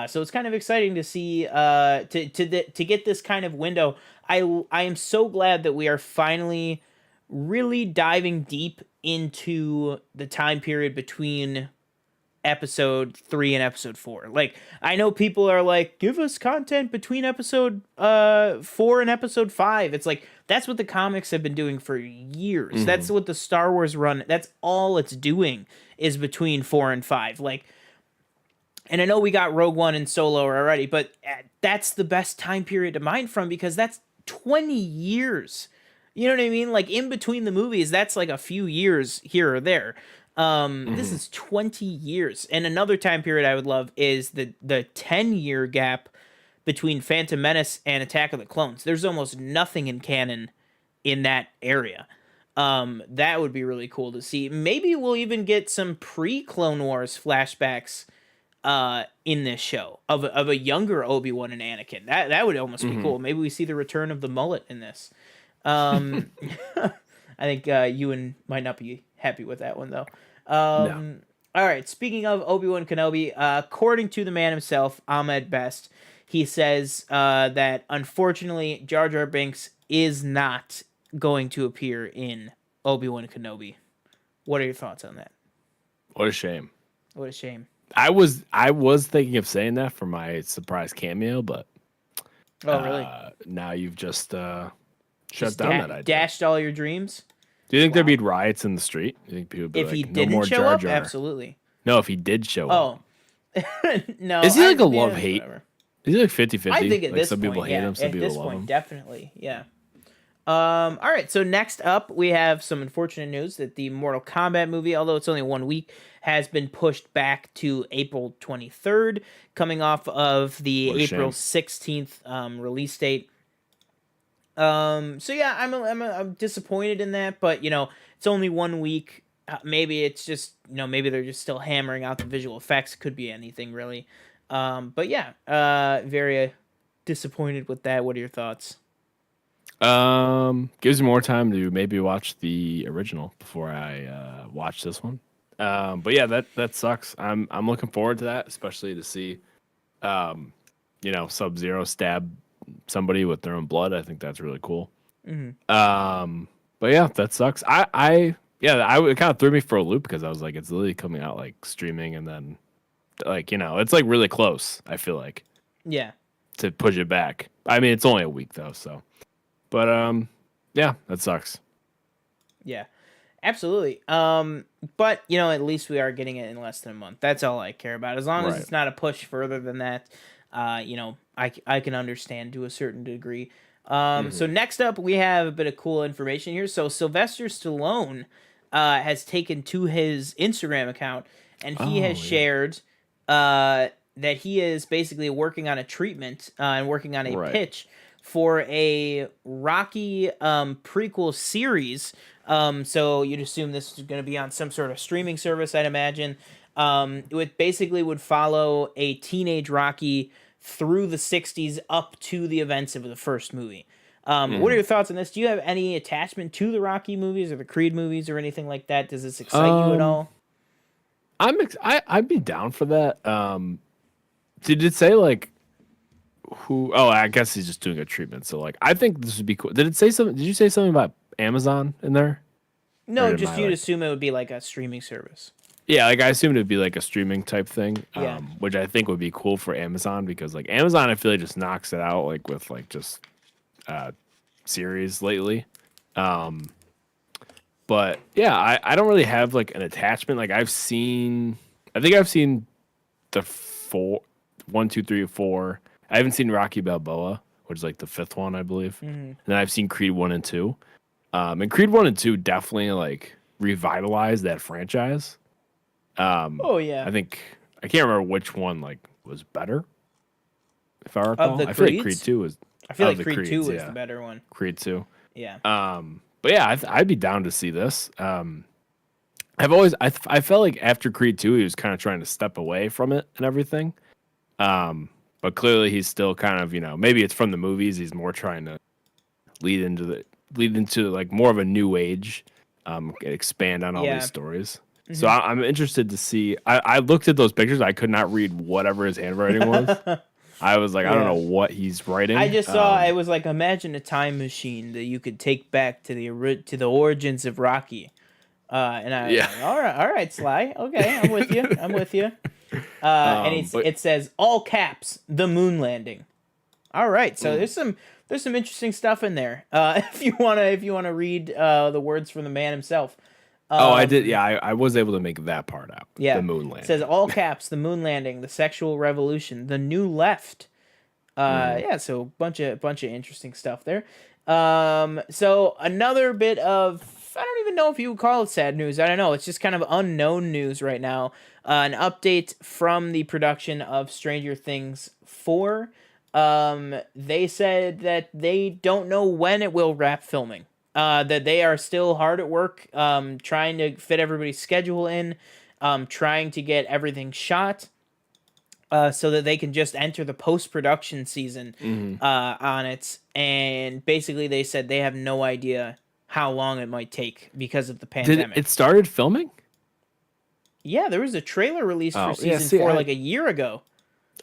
Speaker 1: So it's kind of exciting to see to get this kind of window. I am so glad that we are finally really diving deep into the time period between episode 3 and episode 4. Like, I know people are like, give us content between episode 4 and episode 5. It's like, that's what the comics have been doing for years. That's what the Star Wars run, that's all it's doing, is between 4 and 5. Like, and I know we got Rogue One and Solo already, but that's the best time period to mine from, because that's 20 years. You know what I mean? Like in between the movies, that's like a few years here or there. This is 20 years. And another time period I would love is the 10-year gap between Phantom Menace and Attack of the Clones. There's almost nothing in canon in that area. That would be really cool to see. Maybe we'll even get some pre-Clone Wars flashbacks in this show of a younger Obi-Wan and Anakin. That would almost be cool. Maybe we see the return of the mullet in this. I think Ewan might not be happy with that one though.
Speaker 2: No.
Speaker 1: All right, speaking of Obi-Wan Kenobi, according to the man himself, Ahmed Best, he says that unfortunately Jar Jar Binks is not going to appear in Obi-Wan Kenobi. What are your thoughts on that?
Speaker 2: What a shame.
Speaker 1: What a shame.
Speaker 2: I was thinking of saying that for my surprise cameo, but
Speaker 1: really?
Speaker 2: Now you've just shut
Speaker 1: Just
Speaker 2: down that idea.
Speaker 1: Dashed all your dreams?
Speaker 2: Do you think there'd be riots in the street? Do you think people would be
Speaker 1: If
Speaker 2: like,
Speaker 1: he
Speaker 2: no
Speaker 1: didn't
Speaker 2: more
Speaker 1: show
Speaker 2: Jar
Speaker 1: up,
Speaker 2: Jar?
Speaker 1: absolutely.
Speaker 2: No, if he did show up.
Speaker 1: Oh. No.
Speaker 2: Is he like a love-hate?
Speaker 1: Whatever.
Speaker 2: Is he like 50-50?
Speaker 1: I think at
Speaker 2: like
Speaker 1: this
Speaker 2: some
Speaker 1: point,
Speaker 2: people hate him, some
Speaker 1: at
Speaker 2: people
Speaker 1: this
Speaker 2: love
Speaker 1: point,
Speaker 2: him.
Speaker 1: definitely, yeah. All right, so next up, we have some unfortunate news that the Mortal Kombat movie, although it's only 1 week, has been pushed back to April 23rd, coming off of the April 16th release date. So yeah, I'm disappointed in that, but you know, it's only 1 week. Maybe it's just, you know, maybe they're just still hammering out the visual effects. Could be anything really. But yeah, very disappointed with that. What are your thoughts?
Speaker 2: Gives me more time to maybe watch the original before I watch this one. But yeah, that sucks. I'm looking forward to that, especially to see, you know, Sub-Zero stab somebody with their own blood. I think that's really cool. But yeah, that sucks. It kind of threw me for a loop because I was like, it's literally coming out like streaming, and then like, you know, it's like really close. I feel like to push it back. I mean, it's only a week though, so. But yeah, that sucks.
Speaker 1: Yeah, absolutely. But you know, at least we are getting it in less than a month. That's all I care about. As long as it's not a push further than that, you know, I can understand to a certain degree. So next up, we have a bit of cool information here. So Sylvester Stallone has taken to his Instagram account, and he has shared that he is basically working on a treatment and working on a pitch for a Rocky prequel series. So you'd assume this is going to be on some sort of streaming service, I'd imagine. It basically would follow a teenage Rocky through the 60s up to the events of the first movie. What are your thoughts on this? Do you have any attachment to the Rocky movies or the Creed movies or anything like that? Does this excite you at all?
Speaker 2: I'd be down for that. Did it say like who? Oh, I guess he's just doing a treatment. So like, I think this would be cool. Did it say something? Did you say something about Amazon in there?
Speaker 1: No, just you'd assume it would be like a streaming service.
Speaker 2: Yeah, like I assumed it'd be like a streaming type thing,
Speaker 1: Yeah.
Speaker 2: Which I think would be cool for Amazon because like Amazon, I feel like just knocks it out like with like just series lately. But yeah, I don't really have like an attachment. Like I think I've seen the 1, 2, 3, 4. I haven't seen Rocky Balboa, which is like the 5th one, I believe. And then I've seen Creed 1 and 2. And Creed 1 and 2 definitely like revitalized that franchise.
Speaker 1: Oh yeah.
Speaker 2: I think I can't remember which one like was better. If I recall,
Speaker 1: Of the
Speaker 2: I feel like
Speaker 1: Creeds?
Speaker 2: Creed 2 was.
Speaker 1: I feel like
Speaker 2: the
Speaker 1: Creed
Speaker 2: Creeds,
Speaker 1: 2 was
Speaker 2: yeah.
Speaker 1: the better one.
Speaker 2: Creed 2.
Speaker 1: Yeah.
Speaker 2: But yeah, I'd be down to see this. I felt like after Creed 2, he was kind of trying to step away from it and everything. But clearly he's still kind of, you know, maybe it's from the movies. He's more trying to lead into like more of a new age, expand on all these stories. So I'm interested to see. I looked at those pictures. I could not read whatever his handwriting was. I was like, I don't know what he's writing.
Speaker 1: I just saw. I was like, imagine a time machine that you could take back to the origins of Rocky. And I was like, all right, Sly. Okay, I'm with you. And it says all caps, the moon landing. All right, so there's some interesting stuff in there. If you wanna read the words from the man himself.
Speaker 2: I did. Yeah, I was able to make that part out.
Speaker 1: Yeah,
Speaker 2: the moon landing.
Speaker 1: It says all caps, the moon landing, the sexual revolution, the new left. Yeah, so bunch of interesting stuff there. So another bit of, I don't even know if you would call it sad news. I don't know. It's just kind of unknown news right now. An update from the production of Stranger Things 4. They said that they don't know when it will wrap filming. That they are still hard at work, trying to fit everybody's schedule in, trying to get everything shot. So that they can just enter the post-production season on it. And basically they said they have no idea how long it might take because of the pandemic.
Speaker 2: It started filming?
Speaker 1: Yeah, there was a trailer released for season 4 like a year ago.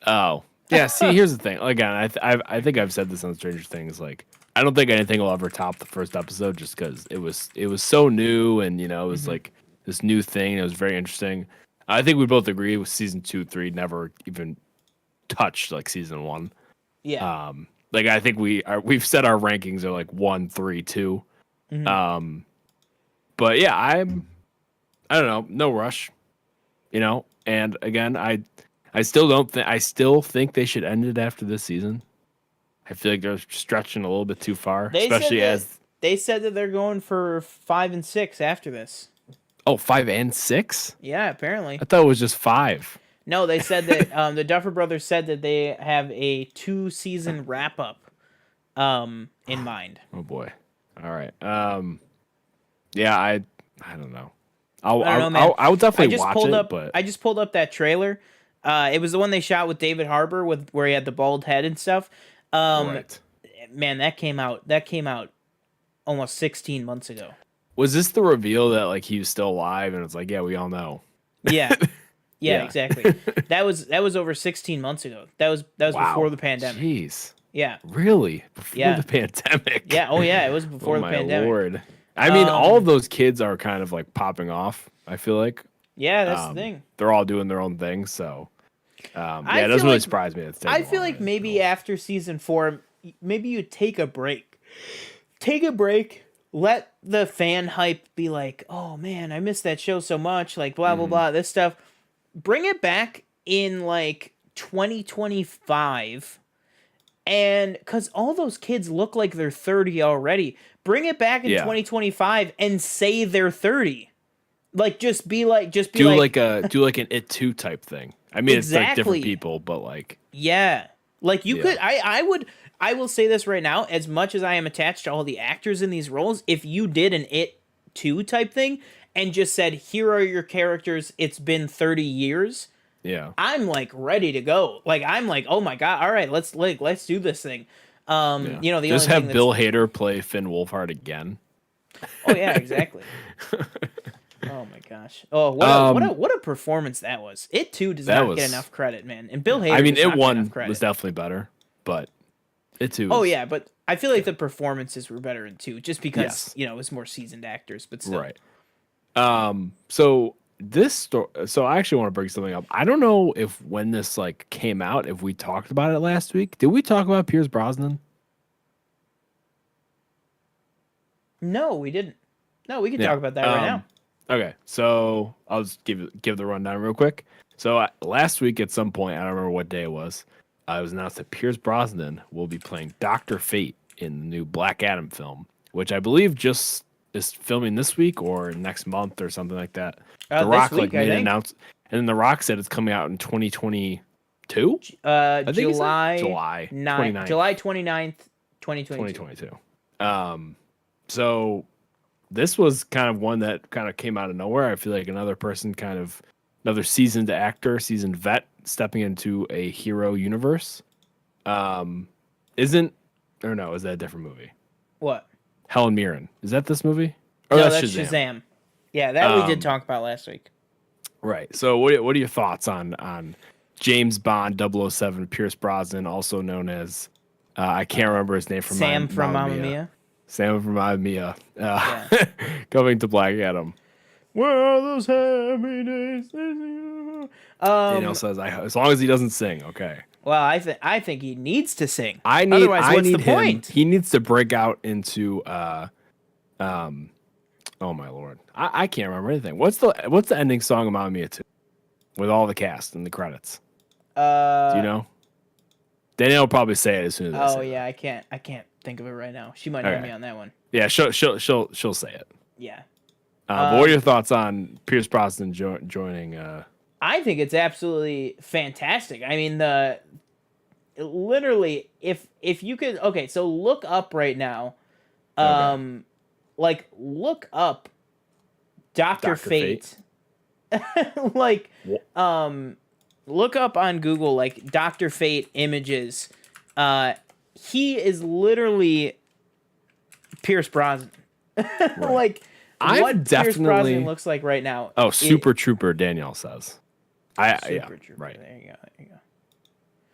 Speaker 2: Oh. Yeah, see, here's the thing. Again, I think I've said this on Stranger Things. Like, I don't think anything will ever top the first episode just because it was so new and, it was like this new thing. It was very interesting. I think we both agree with season 2, 3 never even touched like season 1.
Speaker 1: Yeah.
Speaker 2: Like I think we've set our rankings are like 1, 3, 2. But yeah, I don't know, no rush, And again, I still think they should end it after this season. I feel like they're stretching a little bit too far, especially as
Speaker 1: they said that they're going for 5 and 6 after this.
Speaker 2: Oh, 5 and 6?
Speaker 1: Yeah, apparently.
Speaker 2: I thought it was just 5.
Speaker 1: No, they said that the Duffer Brothers said that they have a 2-season wrap up in mind.
Speaker 2: Oh boy. All right. Yeah, I don't know. I'll definitely watch it, but
Speaker 1: I just pulled up that trailer. It was the one they shot with David Harbour where he had the bald head and stuff.
Speaker 2: Right.
Speaker 1: Man, that came out almost 16 months ago.
Speaker 2: Was this the reveal that like he was still alive and it's like, yeah, we all know.
Speaker 1: Yeah. Yeah, exactly. That was over 16 months ago. That was before the pandemic.
Speaker 2: Jeez.
Speaker 1: Yeah.
Speaker 2: Really? Before the pandemic?
Speaker 1: Yeah. Oh yeah, it was before the pandemic.
Speaker 2: Oh my lord. I mean, all of those kids are kind of like popping off, I feel like.
Speaker 1: Yeah, that's the thing.
Speaker 2: They're all doing their own thing, so it doesn't really surprise me.
Speaker 1: I feel like maybe after season 4, maybe you take a break. Take a break. Let the fan hype be like, oh man, I missed that show so much, like blah blah blah, this stuff. Bring it back in like 2025, and because all those kids look like they're 30 already. Bring it back in 2025 and say they're 30. Like do like
Speaker 2: an It 2 type thing. I mean, it's like different people, but like
Speaker 1: like you could. I will say this right now, as much as I am attached to all the actors in these roles, if you did an It 2 type thing and just said, here are your characters, it's been 30 years, I'm like ready to go. Like I'm like, oh my god, all right, let's do this thing. The
Speaker 2: just have Bill Hader play Finn Wolfhard again.
Speaker 1: Oh yeah, exactly. Oh my gosh. Oh, what a performance that was. It 2 does not get enough credit, man. And Bill Hader.
Speaker 2: I mean, It 1 was definitely better, but It 2.
Speaker 1: Oh yeah, but I feel like the performances were better in 2, just because it's more seasoned actors, but still.
Speaker 2: Right. So this story. So I actually want to bring something up. I don't know if when this like came out, if we talked about it last week. Did we talk about Pierce Brosnan?
Speaker 1: No, we didn't. No, we can talk about that right now.
Speaker 2: Okay, so I'll just give the rundown real quick. So last week at some point, I don't remember what day it was announced that Pierce Brosnan will be playing Dr. Fate in the new Black Adam film, which I believe just is filming this week or next month or something like that. The Rock
Speaker 1: week,
Speaker 2: made an announcement, and then The Rock said it's coming out in 2022.
Speaker 1: July 29th,
Speaker 2: 2022. So this was kind of one that kind of came out of nowhere. I feel like another seasoned actor, seasoned vet stepping into a hero universe. Is that a different movie?
Speaker 1: What?
Speaker 2: Helen Mirren. Is that this movie?
Speaker 1: Or no, that's Shazam. Yeah, that we did talk about last week.
Speaker 2: Right. So what are your thoughts on James Bond 007, Pierce Brosnan, also known as I can't remember his name from
Speaker 1: Sam from Mamma Mia.
Speaker 2: Sam from Mamma Mia. Coming to Black Adam. Where are those happy days? Daniel says, as long as he doesn't sing, okay.
Speaker 1: Well, I think he needs to sing.
Speaker 2: Otherwise, what's the point? He needs to break out into oh my lord, I can't remember anything. What's the ending song of Mamma Mia 2 with all the cast and the credits? Do you know? Danielle will probably say it as soon as I say it.
Speaker 1: Yeah, I can't think of it right now. She might know me on that one.
Speaker 2: Yeah, she'll say it.
Speaker 1: Yeah.
Speaker 2: But what are your thoughts on Pierce Brosnan joining?
Speaker 1: I think it's absolutely fantastic. I mean, literally, if you could, okay, so look up right now, like look up Dr. Fate. Like, look up on Google like Dr. Fate images. He is literally Pierce Brosnan.
Speaker 2: Right.
Speaker 1: Like, what Pierce Brosnan looks like right now.
Speaker 2: Oh, Super Trooper, Danielle says.
Speaker 1: Super Trooper.
Speaker 2: Right.
Speaker 1: There you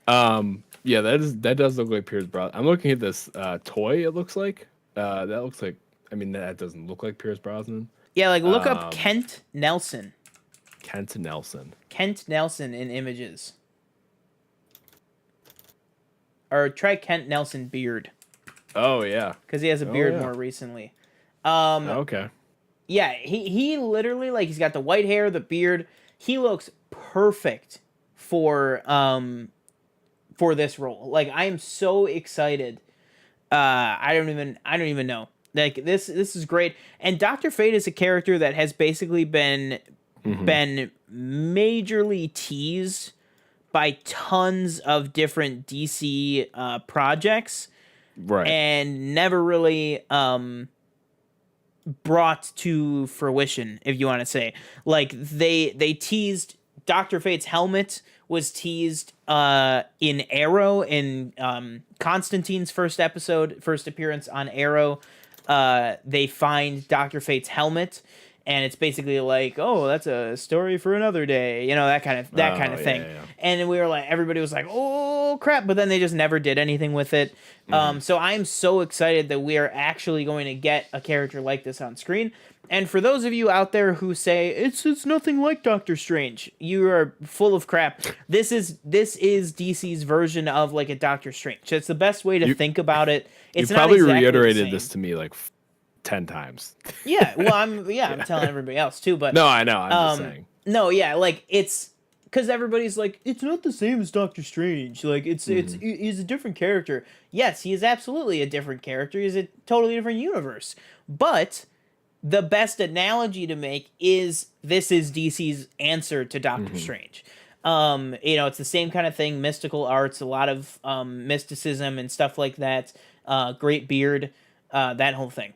Speaker 1: go.
Speaker 2: Yeah, that does look like Pierce Brosnan. I'm looking at this toy. It looks like that looks like. I mean, that doesn't look like Pierce Brosnan.
Speaker 1: Yeah, like look up Kent Nelson.
Speaker 2: Kent Nelson
Speaker 1: in images. Or try Kent Nelson beard.
Speaker 2: Oh yeah,
Speaker 1: because he has a beard more recently.
Speaker 2: Okay.
Speaker 1: Yeah, he literally, like, he's got the white hair, the beard. He looks perfect for this role. Like, I am so excited. I don't even know. Like, this is great. And Dr. Fate is a character that has basically been majorly teased by tons of different DC projects.
Speaker 2: Right.
Speaker 1: And never really brought to fruition, if you want to say. Like, they teased Dr. Fate's helmet was teased in Arrow, in Constantine's first appearance on Arrow. They find Dr. Fate's helmet, and it's basically like, oh, that's a story for another day, you know, that kind of thing. Yeah. And we were like, everybody was like, oh crap, but then they just never did anything with it. So I'm so excited that we are actually going to get a character like this on screen. And for those of you out there who say it's nothing like Doctor Strange, you are full of crap. This is DC's version of like a Doctor Strange. It's the best way to think about it. It's
Speaker 2: you probably
Speaker 1: not exactly
Speaker 2: reiterated this to me like 10 times.
Speaker 1: Yeah, well, I'm telling everybody else too, but
Speaker 2: no, I know. I'm just saying.
Speaker 1: No, yeah, like it's because everybody's like, it's not the same as Doctor Strange. Like he's a different character. Yes, he is absolutely a different character. He's a totally different universe. But the best analogy to make is this is DC's answer to Doctor Strange. You know, it's the same kind of thing. Mystical arts, a lot of mysticism and stuff like that. Great beard, that whole thing.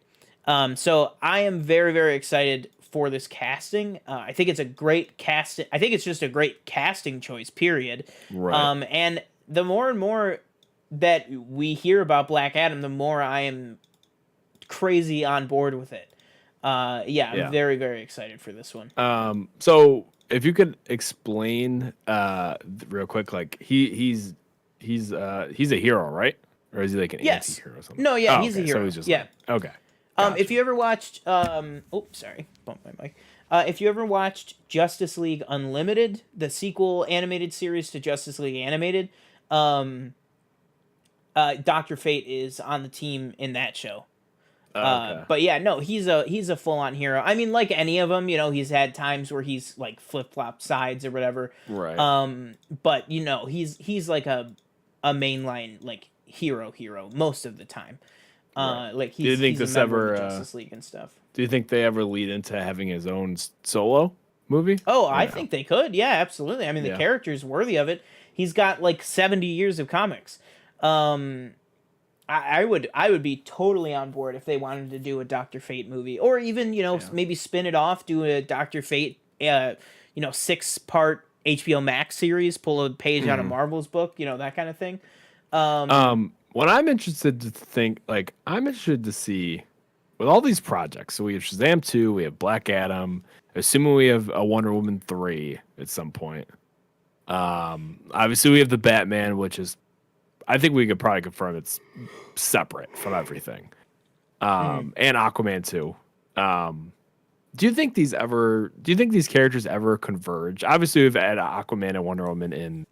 Speaker 1: So I am very, very excited for this casting. I think it's a great casting. I think it's just a great casting choice, period.
Speaker 2: Right.
Speaker 1: And the more and more that we hear about Black Adam, the more I am crazy on board with it. I'm very, very excited for this one.
Speaker 2: So if you could explain real quick, like he's a hero, right? Or is he like an anti-hero or something?
Speaker 1: No, yeah, he's a hero.
Speaker 2: So he's just okay.
Speaker 1: Gotcha. If you ever watched, bumped my mic. If you ever watched Justice League Unlimited, the sequel animated series to Justice League Animated, Dr. Fate is on the team in that show. Okay. But yeah, no, he's a full-on hero. I mean, like any of them, you know, he's had times where he's like flip-flop sides or whatever.
Speaker 2: Right.
Speaker 1: But you know, he's like a mainline like hero most of the time.
Speaker 2: Right.
Speaker 1: Like
Speaker 2: do you think
Speaker 1: he's
Speaker 2: this
Speaker 1: a member
Speaker 2: ever
Speaker 1: of Justice League and stuff?
Speaker 2: Do you think they ever lead into having his own solo movie?
Speaker 1: Oh, I think they could. Yeah, absolutely. I mean, the character's worthy of it. He's got like 70 years of comics. I would be totally on board if they wanted to do a Dr. Fate movie, or even, you know, maybe spin it off, do a Dr. Fate, 6-part HBO Max series, pull a page out of Marvel's book, you know, that kind of thing.
Speaker 2: What I'm interested to see with all these projects. So we have Shazam 2, we have Black Adam, assuming we have a Wonder Woman 3 at some point. Obviously we have the Batman, which is, I think we could probably confirm it's separate from everything. And Aquaman 2. Do you think these characters ever converge? Obviously we've had Aquaman and Wonder Woman in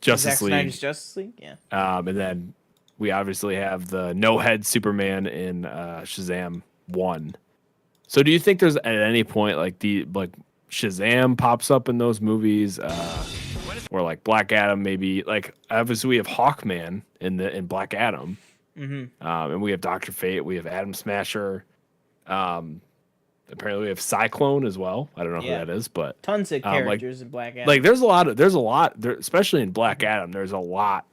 Speaker 2: Justice League.
Speaker 1: Snyder's Justice League, yeah.
Speaker 2: And then we obviously have the no-head Superman in Shazam 1. So do you think there's at any point like Shazam pops up in those movies? or like Black Adam, maybe like obviously we have Hawkman in Black Adam, and we have Doctor Fate, we have Atom Smasher, apparently we have Cyclone as well. I don't know who that is, but
Speaker 1: tons of characters in Black Adam.
Speaker 2: Like there's a lot there, especially in Black Adam. There's a lot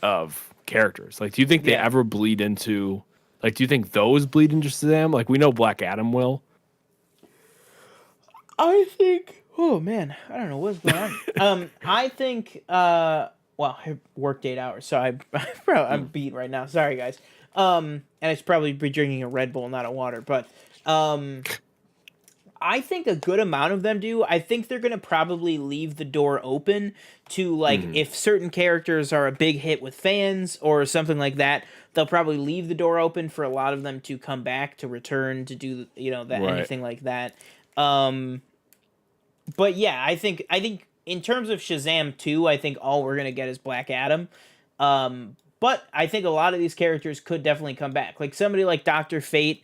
Speaker 2: of characters. Like, do you think they ever bleed into? Like, do you think those bleed into Shazam? Like, we know Black Adam will.
Speaker 1: I think. Oh man, I don't know what's going on. I think. Well, I worked 8 hours, so I'm beat right now. Sorry, guys. And I should probably be drinking a Red Bull, not a water. But, I think a good amount of them do. I think they're gonna probably leave the door open to like if certain characters are a big hit with fans or something like that. They'll probably leave the door open for a lot of them to come back, to return, to do that anything like that. But yeah, I think in terms of Shazam 2, I think all we're gonna get is Black Adam. But I think a lot of these characters could definitely come back. Like somebody like Dr. Fate,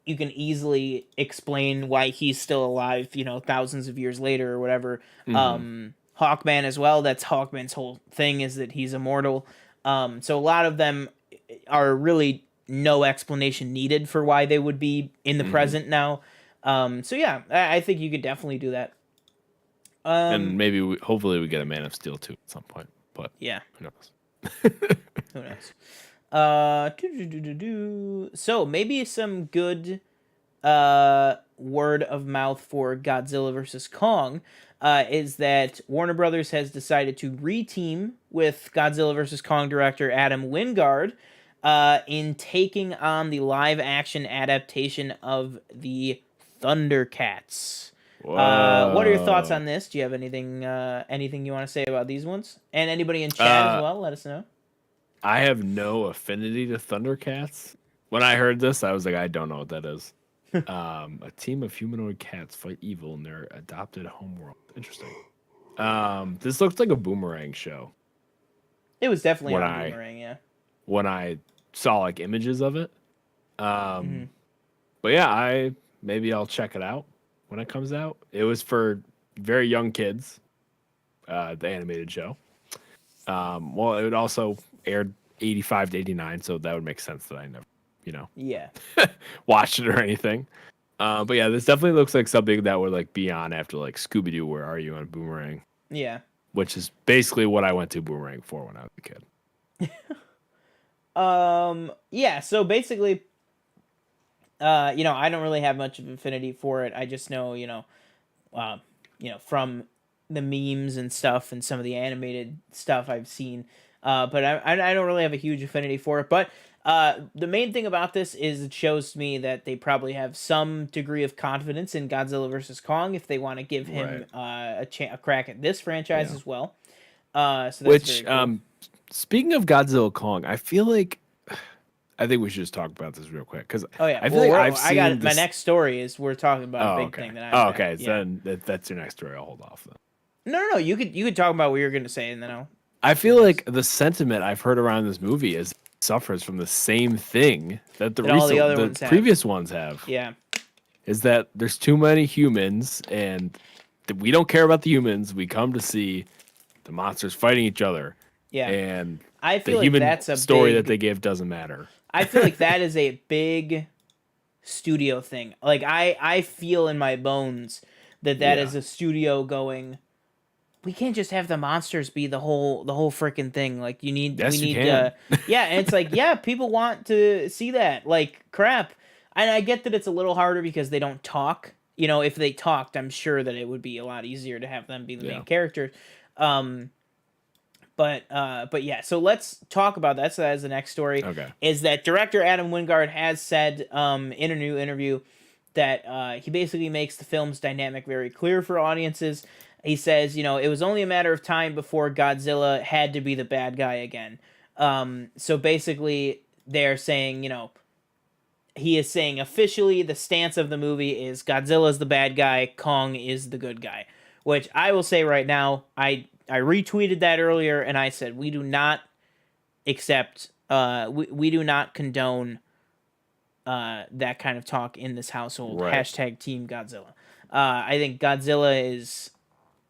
Speaker 1: you can easily explain why he's still alive, thousands of years later or whatever. Hawkman as well. That's Hawkman's whole thing, is that he's immortal. So a lot of them are really no explanation needed for why they would be in the present now. So yeah, I think you could definitely do that.
Speaker 2: And maybe, hopefully we get a Man of Steel too at some point. But
Speaker 1: yeah,
Speaker 2: who knows?
Speaker 1: Who knows? So maybe some good word of mouth for Godzilla versus Kong is that Warner Brothers has decided to reteam with Godzilla versus Kong director Adam Wingard in taking on the live action adaptation of the Thundercats. What are your thoughts on this? Do you have anything you want to say about these ones? And anybody in chat as well, let us know.
Speaker 2: I have no affinity to Thundercats. When I heard this, I was like, I don't know what that is. A team of humanoid cats fight evil in their adopted homeworld. Interesting. This looks like a Boomerang show.
Speaker 1: It was definitely a Boomerang, yeah.
Speaker 2: When I saw like images of it. But yeah, maybe I'll check it out when it comes out. It was for very young kids, the animated show. Well, it would also aired 85 to 89, so that would make sense that I never, watched it or anything. But yeah, this definitely looks like something that would like be on after like Scooby-Doo, Where Are You on Boomerang?
Speaker 1: Yeah.
Speaker 2: Which is basically what I went to Boomerang for when I was a kid.
Speaker 1: Yeah, so basically, I don't really have much of affinity for it. I just know, from the memes and stuff and some of the animated stuff I've seen. But I don't really have a huge affinity for it. But the main thing about this is it shows me that they probably have some degree of confidence in Godzilla vs. Kong if they want to give him a crack at this franchise as well. So that's very cool.
Speaker 2: Speaking of Godzilla Kong, I feel like I think we should just talk about this real quick because
Speaker 1: I feel like my next story is we're talking about a big thing that I
Speaker 2: okay. So then that's your next story. I'll hold off then.
Speaker 1: No. You could talk about what you're going to say, and then I'll.
Speaker 2: I feel like the sentiment I've heard around this movie is it suffers from the same thing that the previous ones have.
Speaker 1: Yeah,
Speaker 2: is that there's too many humans, and we don't care about the humans. We come to see the monsters fighting each other.
Speaker 1: Yeah,
Speaker 2: and
Speaker 1: I feel
Speaker 2: the
Speaker 1: like
Speaker 2: human
Speaker 1: that's a
Speaker 2: story that they give doesn't matter.
Speaker 1: I feel like that is a big studio thing. Like I feel in my bones that is a studio going. We can't just have the monsters be the whole freaking thing. Like we need and it's like, people want to see that. Like crap. And I get that it's a little harder because they don't talk. If they talked, I'm sure that it would be a lot easier to have them be the main character. But yeah, so let's talk about that. So that is the next story.
Speaker 2: Okay. Is
Speaker 1: that director Adam Wingard has said in a new interview that he basically makes the film's dynamic very clear for audiences. He says, it was only a matter of time before Godzilla had to be the bad guy again. So basically, they're saying, he is saying officially the stance of the movie is Godzilla's the bad guy, Kong is the good guy. Which I will say right now, I retweeted that earlier, and I said we do not accept, we do not condone that kind of talk in this household. Right. #Team Godzilla. I think Godzilla is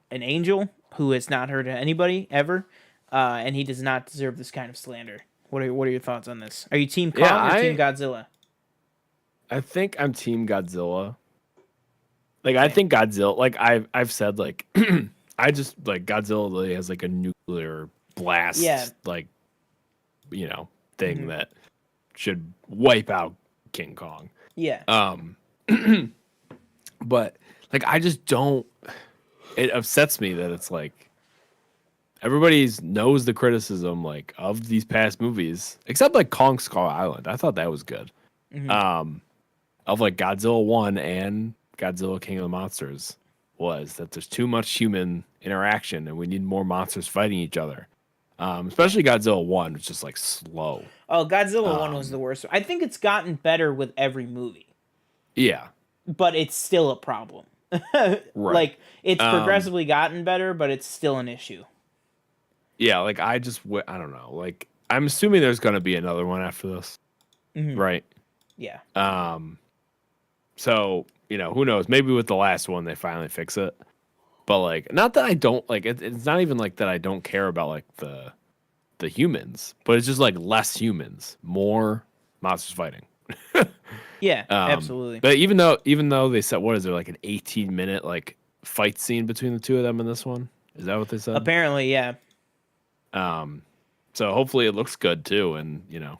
Speaker 1: an angel. who has not hurt anybody ever, and he does not deserve this kind of slander. What are your thoughts on this? Are you Team Kong or Team Godzilla?
Speaker 2: I think I'm Team Godzilla. Like, I think Godzilla, like I've said, like I just like Godzilla really has like a nuclear blast, like, you know, thing that should wipe out King Kong.
Speaker 1: Yeah.
Speaker 2: But like I just don't. It upsets me that it's like everybody knows the criticism like of these past movies, except like Kong Skull Island. I thought that was good. Of like Godzilla 1 and Godzilla King of the Monsters was that there's too much human interaction and we need more monsters fighting each other. Especially Godzilla 1 was just like slow.
Speaker 1: Oh, Godzilla 1 was the worst. I think it's gotten better with every movie.
Speaker 2: Yeah.
Speaker 1: But it's still a problem.
Speaker 2: Right.
Speaker 1: Like, it's progressively gotten better, but it's still an issue.
Speaker 2: Yeah, like I don't know. Like, I'm assuming there's going to be another one after this. Right?
Speaker 1: Yeah.
Speaker 2: So, you know, who knows? Maybe with the last one they finally fix it. But like, not that I don't like it, it's not even like that I don't care about like the humans, but it's just like less humans, more monsters fighting.
Speaker 1: Yeah, absolutely.
Speaker 2: But even though they said, what is there, like an 18-minute like fight scene between the two of them in this one? Is that what they said?
Speaker 1: Apparently, yeah.
Speaker 2: So hopefully it looks good too, and you know,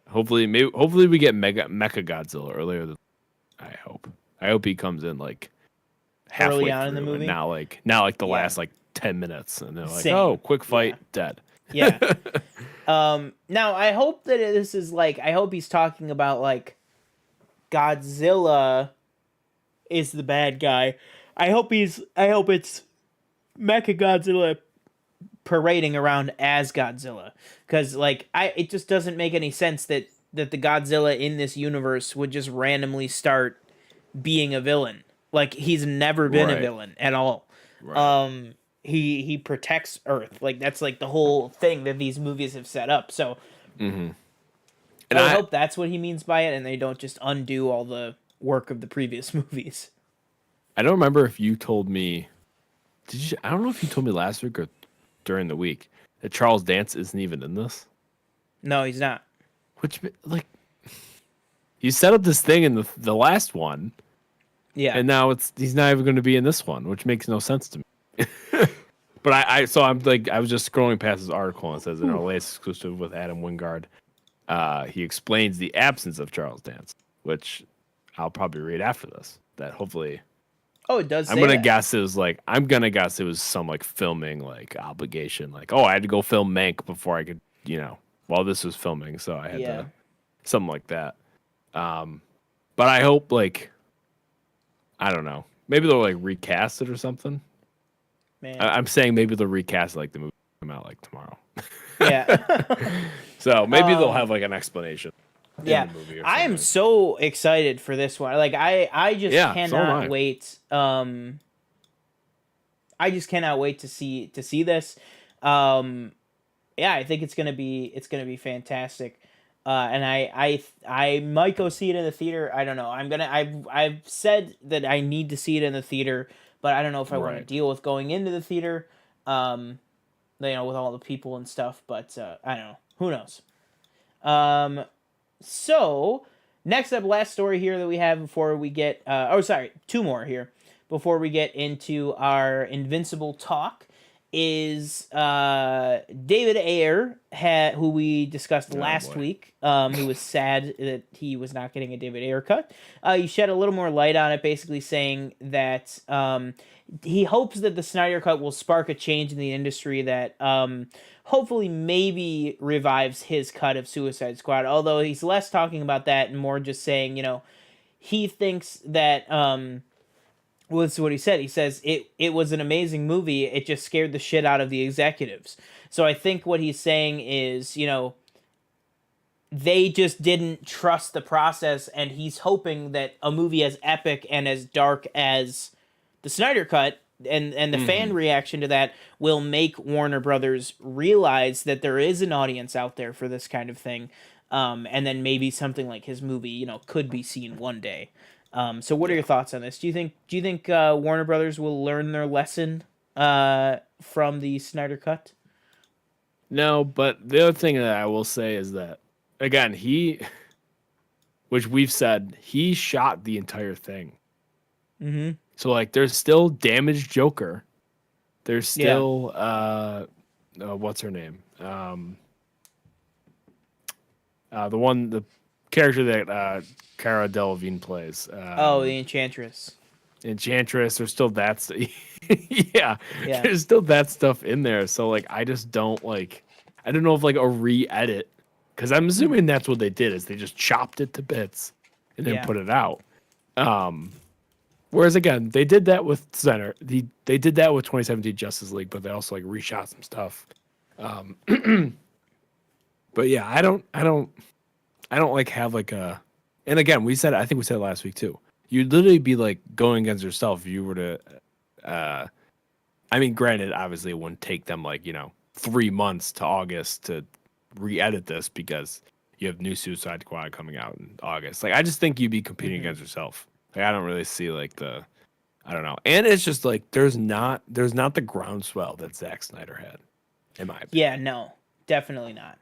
Speaker 2: hopefully we get Mecha Godzilla earlier than I hope he comes in like halfway
Speaker 1: early on
Speaker 2: through
Speaker 1: in the movie.
Speaker 2: And now like the last like 10 minutes, and they're like,
Speaker 1: Same.
Speaker 2: oh, quick fight, dead.
Speaker 1: Yeah. Now I hope that this is like, I hope he's talking about like Godzilla is the bad guy. I hope it's Mecha Godzilla parading around as Godzilla, because like it just doesn't make any sense that the Godzilla in this universe would just randomly start being a villain. Like, he's never been a villain at all. Right. He protects Earth. Like, that's like the whole thing that these movies have set up. So
Speaker 2: and
Speaker 1: I hope that's what he means by it, and they don't just undo all the work of the previous movies.
Speaker 2: I don't remember if you told me. I don't know if you told me last week or during the week that Charles Dance isn't even in this.
Speaker 1: No, he's not.
Speaker 2: Which, like, you set up this thing in the last one.
Speaker 1: Yeah.
Speaker 2: And now he's not even going to be in this one, which makes no sense to me. But I was just scrolling past his article, and it says in our latest exclusive with Adam Wingard, he explains the absence of Charles Dance, which I'll probably read after this. That hopefully.
Speaker 1: Oh, it does.
Speaker 2: I'm gonna guess it was some like filming like obligation, like, oh, I had to go film Mank before I could, you know, while this was filming, so I had to something like that. But I hope, like, I don't know, maybe they'll like recast it or something.
Speaker 1: Man.
Speaker 2: I'm saying maybe they'll recast like the movie come out like tomorrow.
Speaker 1: Yeah.
Speaker 2: So maybe they'll have like an explanation.
Speaker 1: Yeah,
Speaker 2: In the movie or
Speaker 1: I am
Speaker 2: something.
Speaker 1: so excited for this one. Like, I just
Speaker 2: so am
Speaker 1: cannot
Speaker 2: I.
Speaker 1: wait. I just cannot wait to see this. Yeah, I think it's gonna be fantastic. And I might go see it in the theater. I don't know. I've said that I need to see it in the theater, but I don't know if I want to deal with going into the theater. You know, with all the people and stuff. But I don't know. Who knows? So, next up, last story here that we have before we get... two more here. Before we get into our Invincible talk is David Ayer, who we discussed last week, who was sad that he was not getting a David Ayer cut. He shed a little more light on it, basically saying that he hopes that the Snyder Cut will spark a change in the industry that... hopefully maybe revives his cut of Suicide Squad, although he's less talking about that and more just saying, you know, he thinks that, well, this is what he said. He says, it was an amazing movie, it just scared the shit out of the executives. So I think what he's saying is, you know, they just didn't trust the process, and he's hoping that a movie as epic and as dark as the Snyder Cut and the fan reaction to that will make Warner Brothers realize that there is an audience out there for this kind of thing, and then maybe something like his movie, you know, could be seen one day. So what are your thoughts on this? Do you think Warner Brothers will learn their lesson from the Snyder Cut?
Speaker 2: No, but the other thing that I will say is that, again, which we've said, he shot the entire thing.
Speaker 1: Mm-hmm.
Speaker 2: So, like, there's still damaged Joker. There's
Speaker 1: Yeah.
Speaker 2: still, what's her name? The character that Cara Delevingne plays.
Speaker 1: The Enchantress.
Speaker 2: Enchantress. There's still that. Yeah,
Speaker 1: Yeah.
Speaker 2: there's still that stuff in there. So like, I just don't like. I don't know if like a re-edit, because I'm assuming that's what they did is they just chopped it to bits and then put it out. Whereas again, they did that with Center. They did that with 2017 Justice League, but they also like reshot some stuff. But yeah, I don't like have like a. And again, I think we said it last week too. You'd literally be like going against yourself if you were to. I mean, granted, obviously, it wouldn't take them like 3 months to August to re-edit this because you have new Suicide Squad coming out in August. Like, I just think you'd be competing against yourself. Like, I don't really see like I don't know. And it's just like there's not the groundswell that Zack Snyder had, in my opinion.
Speaker 1: Yeah, no, definitely not.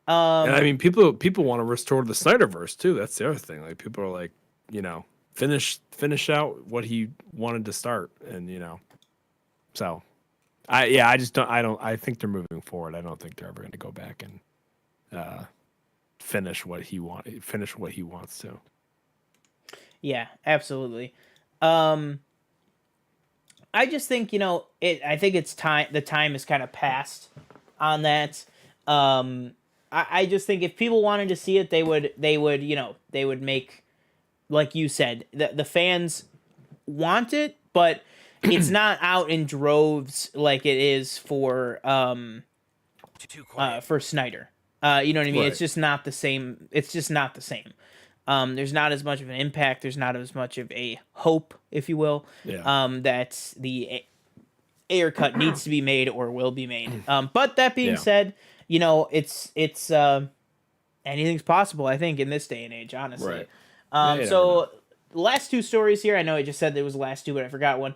Speaker 2: And I mean, people want to restore the Snyderverse too. That's the other thing. Like, people are like, finish out what he wanted to start, and so I think they're moving forward. I don't think they're ever going to go back and finish what he wants to.
Speaker 1: Yeah, absolutely. I just think I think it's time. The time is kind of past on that. I just think if people wanted to see it, they would make, like you said, the fans want it, but it's not out in droves like it is for Snyder. You know what I mean?
Speaker 2: Right.
Speaker 1: It's just not the same. It's just not the same. There's not as much of an impact. There's not as much of a hope, if you will, that the Ayer cut needs to be made or will be made. But that being said, it's anything's possible, I think, in this day and age, honestly.
Speaker 2: Right.
Speaker 1: So the last two stories here, I know I just said there was the last two, but I forgot one.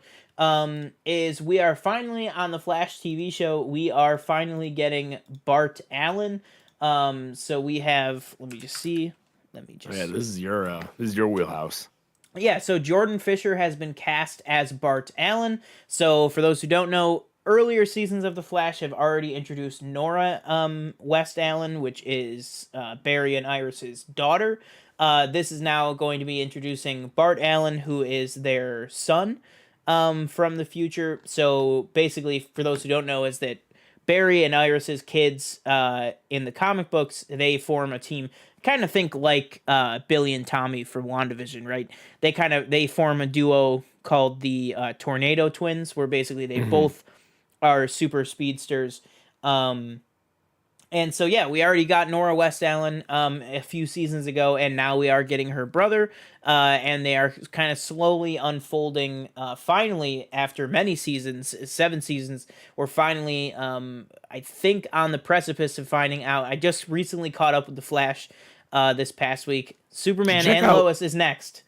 Speaker 1: Is we are finally on the Flash TV show. We are finally getting Bart Allen. So we have. Let me just see.
Speaker 2: Yeah, this is your wheelhouse.
Speaker 1: Yeah, so Jordan Fisher has been cast as Bart Allen. So for those who don't know, earlier seasons of The Flash have already introduced Nora West Allen, which is Barry and Iris's daughter. This is now going to be introducing Bart Allen, who is their son from the future. So basically, for those who don't know, is that Barry and Iris's kids in the comic books, they form a team. Kind of think like Billy and Tommy from WandaVision, right? They form a duo called the Tornado Twins, where basically they both are super speedsters. And so, yeah, we already got Nora West Allen a few seasons ago, and now we are getting her brother, and they are kind of slowly unfolding. Finally, after many seasons, 7 seasons, we're finally, I think, on the precipice of finding out. I just recently caught up with The Flash this past week. Superman and Lois is next.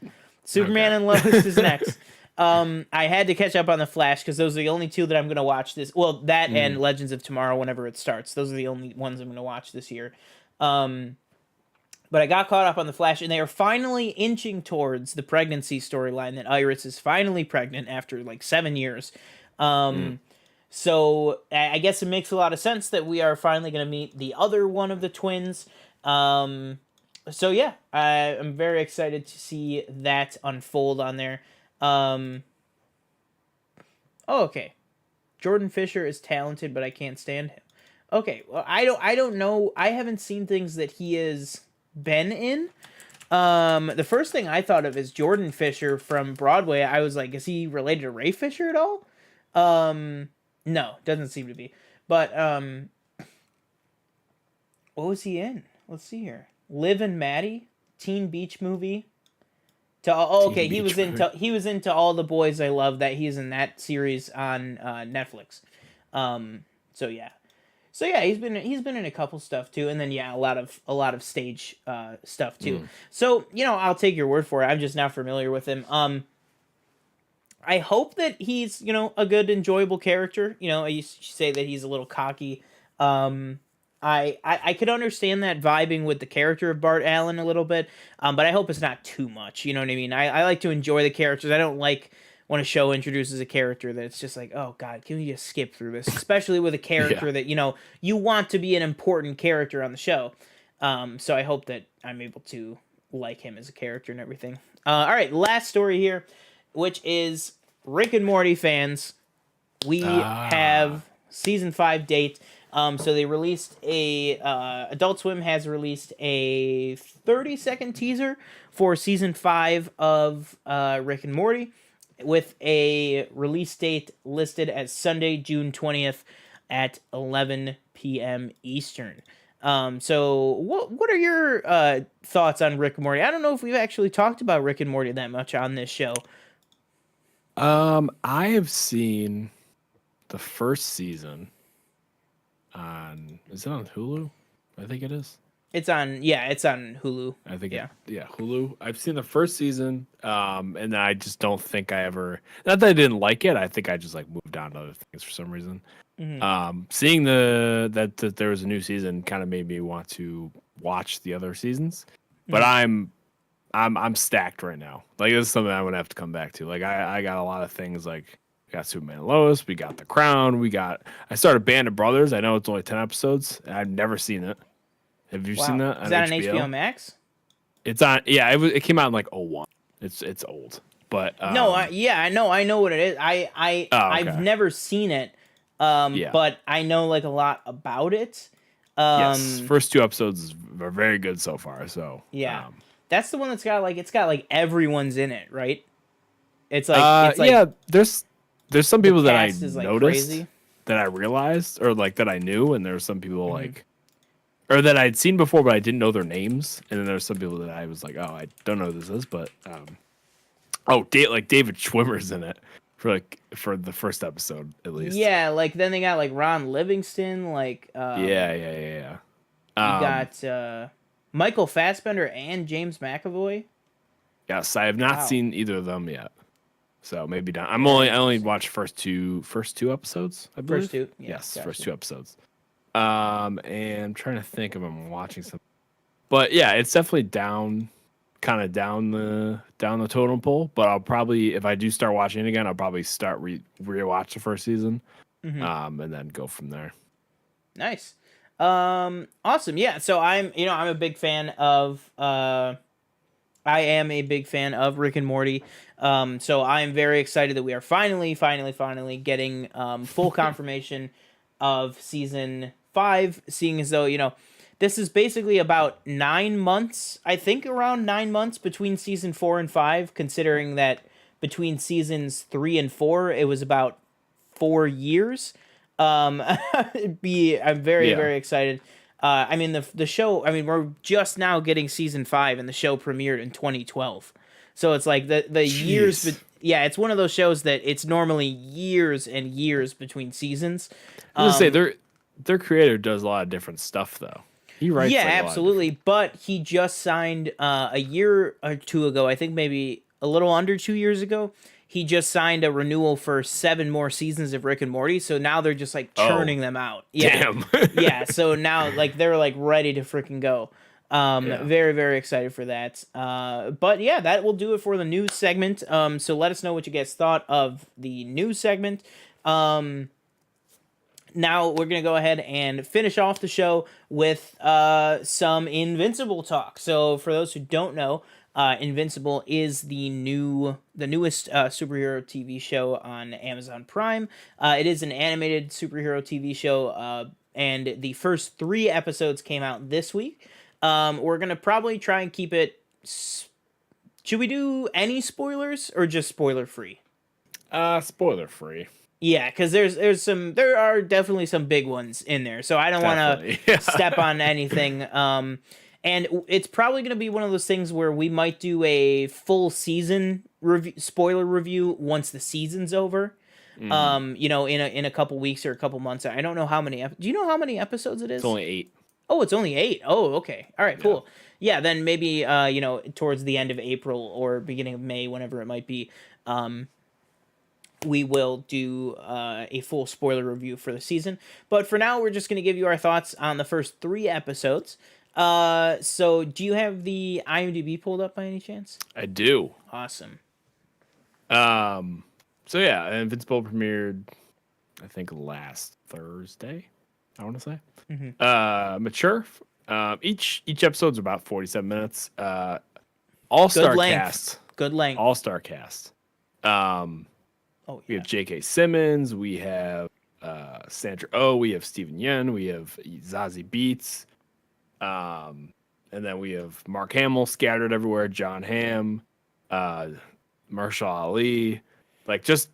Speaker 1: Superman and Lois is next. I had to catch up on The Flash because those are the only two that I'm going to watch this. Well, that and Legends of Tomorrow whenever it starts. Those are the only ones I'm going to watch this year. But I got caught up on The Flash, and they are finally inching towards the pregnancy storyline that Iris is finally pregnant after like 7 years. So I guess it makes a lot of sense that we are finally going to meet the other one of the twins. So yeah, I'm very excited to see that unfold on there. Okay. Jordan Fisher is talented, but I can't stand him. Okay, well, I don't know. I haven't seen things that he has been in. The first thing I thought of is Jordan Fisher from Broadway. I was like, is he related to Ray Fisher at all? No, doesn't seem to be. But what was he in? Let's see here. Liv and Maddie, Teen Beach Movie. He was into All the Boys I Love. That he's in that series on Netflix. So yeah, he's been in a couple stuff too, and then a lot of stage stuff too. So I'll take your word for it. I'm just not familiar with him. I hope that he's, a good, enjoyable character. I used to say that he's a little cocky. Um, I could understand that vibing with the character of Bart Allen a little bit, but I hope it's not too much. You know what I mean? I like to enjoy the characters. I don't like when a show introduces a character that it's just like, oh god, can we just skip through this? Especially with a character
Speaker 2: Yeah.
Speaker 1: that you want to be an important character on the show. So I hope that I'm able to like him as a character and everything. All right, last story here, which is Rick and Morty fans. We have season 5 date. So they released Adult Swim has released a 30-second teaser for season 5 of Rick and Morty, with a release date listed as Sunday, June 20th at 11 p.m. Eastern. So what are your thoughts on Rick and Morty? I don't know if we've actually talked about Rick and Morty that much on this show.
Speaker 2: I have seen the first season is it on Hulu? I think it is.
Speaker 1: It's on Hulu.
Speaker 2: I think
Speaker 1: yeah.
Speaker 2: Hulu. I've seen the first season, and I just don't think I ever. Not that I didn't like it. I think I just like moved on to other things for some reason.
Speaker 1: Mm-hmm.
Speaker 2: Seeing that there was a new season kind of made me want to watch the other seasons, but I'm stacked right now. Like this is something I'm gonna have to come back to. Like I got a lot of things. Like we got Superman and Lois, we got The Crown, I started Band of Brothers. I know it's only 10 episodes. I've never seen it. Have you seen that?
Speaker 1: Is that on HBO Max?
Speaker 2: It's on. Yeah, it came out in like 01. It's old, but
Speaker 1: no, I know what it is. I've never seen it, but I know like a lot about it.
Speaker 2: Yes, first 2 episodes are very good so far. So
Speaker 1: yeah, that's the one that's got like everyone's in it, right? It's like
Speaker 2: yeah. There's some people that I noticed
Speaker 1: crazy.
Speaker 2: That I realized or like that I knew, and there were some people like. Or that I'd seen before, but I didn't know their names. And then there's some people that I was like, oh, I don't know who this is, but like David Schwimmer's in it for the first episode at least.
Speaker 1: Yeah, like then they got like Ron Livingston, like
Speaker 2: yeah.
Speaker 1: You got Michael Fassbender and James McAvoy.
Speaker 2: Yes, I have not seen either of them yet. So maybe not. I only watched first two episodes, I believe.
Speaker 1: First 2? Yeah,
Speaker 2: yes, first 2 episodes. And I'm trying to think if I'm watching something, but yeah, it's definitely down the totem pole. But I'll probably, if I do start watching it again, I'll probably start rewatch the first season, and then go from there.
Speaker 1: Nice, awesome, yeah. So I'm a big fan of I am a big fan of Rick and Morty. So I am very excited that we are finally getting full confirmation of season 5, seeing as though, this is basically about 9 months, I think around 9 months between season 4 and 5, considering that between seasons 3 and 4, it was about 4 years. I'm very excited. I mean, the show, we're just now getting season 5 and the show premiered in 2012. So it's like the years, yeah, it's one of those shows that it's normally years and years between seasons.
Speaker 2: I was gonna say their creator does a lot of different stuff though. He writes.
Speaker 1: Yeah, absolutely. But he just signed a year or 2 ago, I think maybe a little under 2 years ago. He just signed a renewal for 7 more seasons of Rick and Morty. So now they're just like churning them out. Yeah.
Speaker 2: Damn.
Speaker 1: Yeah. So now like they're like ready to freaking go. Very, very excited for that. But yeah, that will do it for the news segment. So let us know what you guys thought of the news segment. Now we're going to go ahead and finish off the show with some Invincible talk. So for those who don't know, Invincible is the newest superhero TV show on Amazon Prime. It is an animated superhero TV show, and the first 3 episodes came out this week. We're going to probably try and keep it... Should we do any spoilers or just spoiler free?
Speaker 2: Spoiler free.
Speaker 1: Yeah, because there are definitely some big ones in there, so I don't want to step on anything. And it's probably going to be one of those things where we might do a full season spoiler review once the season's over. In a couple weeks or a couple months. I don't know how many. Do you know how many episodes it is?
Speaker 2: It's only 8.
Speaker 1: Oh, it's only 8. Oh, okay. All right, cool. Yeah, then maybe towards the end of April or beginning of May, whenever it might be. we will do a full spoiler review for the season. But for now, we're just going to give you our thoughts on the first 3 episodes. So do you have the IMDb pulled up by any chance?
Speaker 2: I do.
Speaker 1: Awesome.
Speaker 2: So yeah, Invincible premiered, I think, last Thursday, I want to say. Mature. Each episode's about 47 minutes. All-star cast.
Speaker 1: Good length.
Speaker 2: All-star cast. We have J.K. Simmons. We have Sandra Oh. We have Steven Yeun. We have Zazie Beetz. And then we have Mark Hamill scattered everywhere. John Hamm. Marshall Ali. Just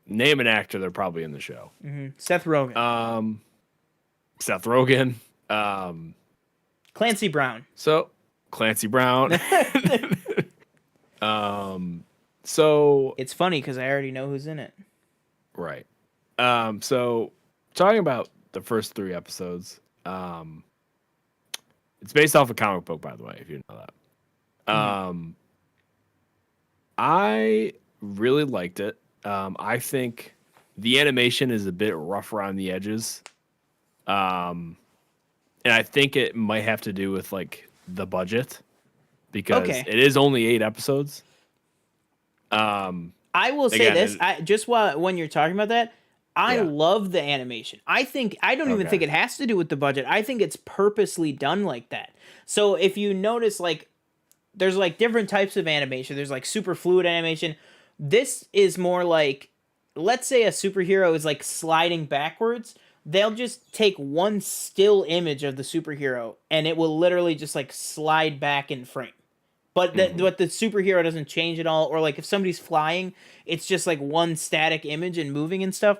Speaker 2: name an actor, they're probably in the show.
Speaker 1: Seth Rogen.
Speaker 2: Seth Rogen.
Speaker 1: Clancy Brown.
Speaker 2: So Clancy Brown. So
Speaker 1: it's funny because I already know who's in it.
Speaker 2: Right. So talking about the first 3 episodes, it's based off a comic book, by the way, if you know that. I really liked it. I think the animation is a bit rough around the edges. And I think it might have to do with the budget because it is only 8 episodes.
Speaker 1: I will say this, when you're talking about that, I love the animation. I don't even think it has to do with the budget. I think it's purposely done like that. So if you notice, there's different types of animation. There's super fluid animation. This is more let's say a superhero is sliding backwards. They'll just take one still image of the superhero and it will literally just slide back in frame. But the superhero doesn't change at all. Or if somebody's flying, it's just one static image and moving and stuff.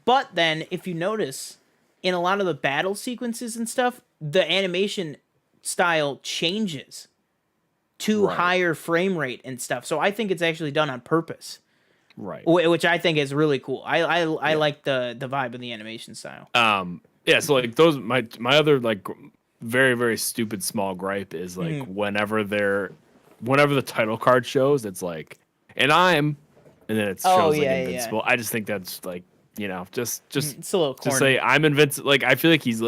Speaker 1: But then if you notice, in a lot of the battle sequences and stuff, the animation style changes to higher frame rate and stuff. So I think it's actually done on purpose.
Speaker 2: Right.
Speaker 1: Which I think is really cool. I like the vibe of the animation style.
Speaker 2: So those my other very, very stupid small gripe is whenever the title card shows, it's and then it shows Invincible. Yeah. I just think that's just
Speaker 1: it's a little corny.
Speaker 2: Just say I'm invincible. I feel like he's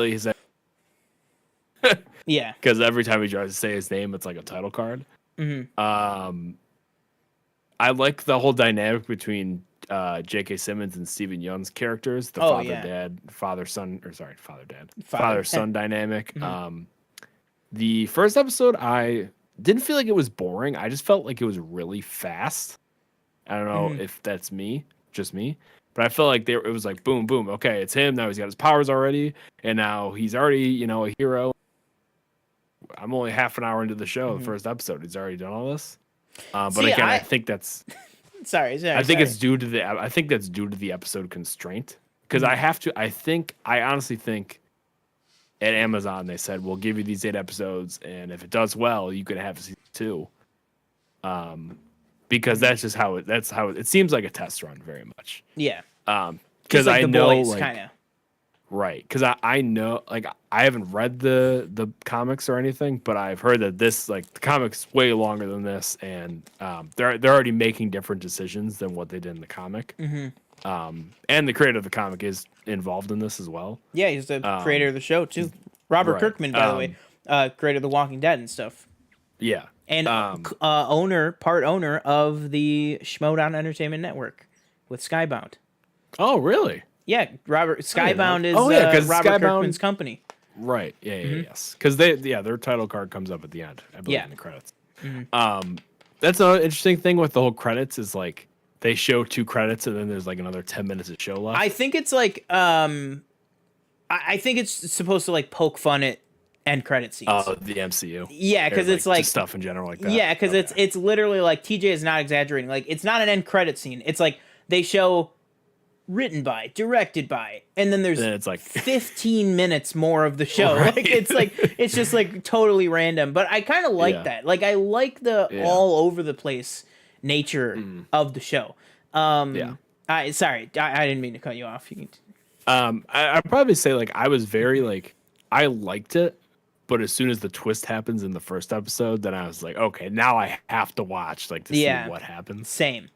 Speaker 1: yeah,
Speaker 2: because every time he tries to say his name, it's a title card. I like the whole dynamic between J.K. Simmons and Steven Yeun's characters, the father-son dynamic. The first episode, I didn't feel like it was boring. I just felt like it was really fast. I don't know if that's just me, but I felt like it was boom, boom. Okay, it's him. Now he's got his powers already, and now he's already, a hero. I'm only half an hour into the show, the first episode. He's already done all this. I think that's
Speaker 1: sorry.
Speaker 2: I think it's due to the episode constraint because I honestly think at Amazon they said we'll give you these 8 episodes and if it does well you could have season 2. Because that's just how it seems like a test run very much.
Speaker 1: Yeah.
Speaker 2: Because I know
Speaker 1: kind of.
Speaker 2: Right, because I know, I haven't read the comics or anything, but I've heard that this, the comic's way longer than this, and they're already making different decisions than what they did in the comic. And the creator of the comic is involved in this as well.
Speaker 1: Yeah, he's the creator of the show, too. Robert Kirkman, by the way, creator of The Walking Dead and stuff.
Speaker 2: Yeah.
Speaker 1: And part owner of the Schmodown Entertainment Network with Skybound.
Speaker 2: Oh, really?
Speaker 1: Yeah, Skybound is Robert Kirkman's company.
Speaker 2: Right. Yeah. Yes. Because their title card comes up at the end. I believe in the credits. That's another interesting thing with the whole credits is they show 2 credits and then there's another 10 minutes of show left.
Speaker 1: I think it's I think it's supposed to poke fun at end credit scenes.
Speaker 2: Oh, the MCU.
Speaker 1: Yeah, because it's
Speaker 2: just stuff in general like that.
Speaker 1: Yeah, because it's literally TJ is not exaggerating. It's not an end credit scene. It's they show written by, directed by, and then there's 15 minutes more of the show. Right. It's just totally random. But I kind of like that. I like the all over the place nature of the show. Sorry, I didn't mean to cut you off. You can...
Speaker 2: I'd probably say I was very I liked it, but as soon as the twist happens in the first episode, then I was okay, now I have to watch to see what happens.
Speaker 1: Same.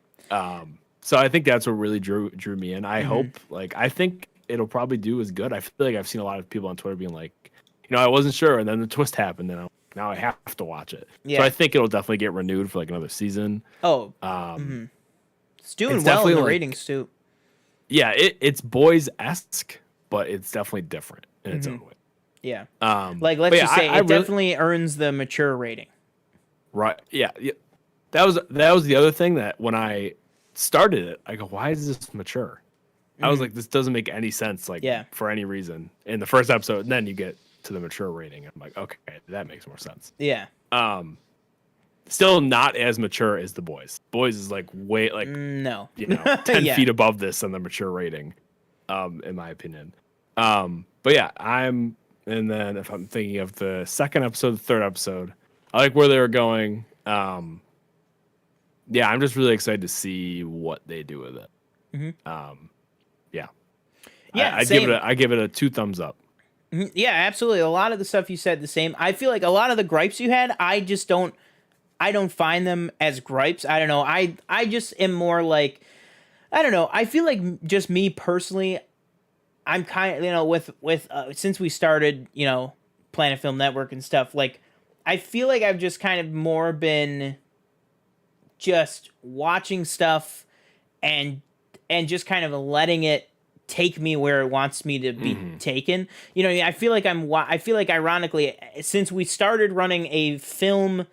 Speaker 2: So I think that's what really drew me in. I hope, like, I think it'll probably do as good. I feel like I've seen a lot of people on Twitter being like, I wasn't sure, and then the twist happened, and now I have to watch it.
Speaker 1: Yeah.
Speaker 2: So I think it'll definitely get renewed for like another season.
Speaker 1: Oh, it's doing well in the ratings too.
Speaker 2: Yeah, it's boys-esque, but it's definitely different in its own way.
Speaker 1: Yeah. Like, let's just say it
Speaker 2: really,
Speaker 1: definitely earns the mature rating.
Speaker 2: Right. Yeah. That was the other thing that when I started it, I go, why is this mature? I was like, this doesn't make any sense, like, for any reason in the first episode. And then you get to the mature rating. I'm like, okay, that makes more sense.
Speaker 1: Yeah.
Speaker 2: Still not as mature as the boys. Boys is like way, like,
Speaker 1: no,
Speaker 2: 10 feet above this on the mature rating, in my opinion. But yeah, and then if I'm thinking of the second episode, the third episode, I like where they were going. Yeah, I'm just really excited to see what they do with it.
Speaker 1: Yeah,
Speaker 2: I give it a 2 thumbs up.
Speaker 1: Yeah, absolutely. A lot of the stuff you said the same. I feel like a lot of the gripes you had, I don't find them as gripes. I don't know. I just am more like, I don't know. I feel like just me personally, I'm kind of, with since we started, Planet Film Network and stuff, like, I feel like I've just kind of more been just watching stuff and just kind of letting it take me where it wants me to be taken. I feel like ironically, since we started running a film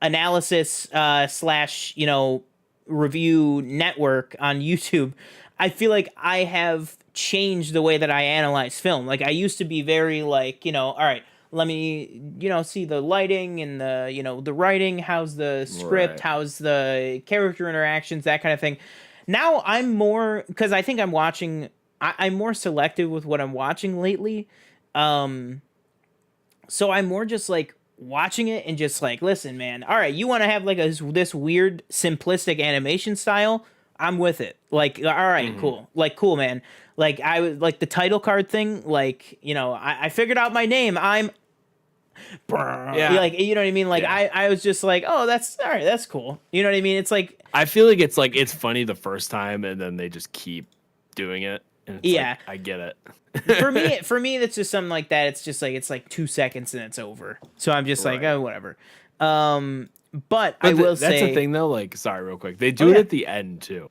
Speaker 1: analysis / review network on YouTube, I feel like I have changed the way that I analyze film. Like, I used to be very like, all right, let me, see the lighting and the, the writing, how's the script,
Speaker 2: Right.
Speaker 1: how's the character interactions, that kind of thing. Now I'm more, because I think I'm more selective with what I'm watching lately. So I'm more just like watching it and just like, listen, man, all right, you want to have like this weird simplistic animation style? I'm with it. Like, all right, cool. Like, cool, man. Like, I was like the title card thing. Like, I figured out my name. I'm, like, you know what I mean? Like, I was just like, oh, that's all right. That's cool. You know what I mean? It's like,
Speaker 2: I feel like it's funny the first time, and then they just keep doing it. And it's like, I get it.
Speaker 1: for me, that's just something like that. It's just like, it's like 2 seconds and it's over. So I'm just like, oh, whatever. But I will say
Speaker 2: that's the thing though. Like, sorry, real quick, they do it at the end too.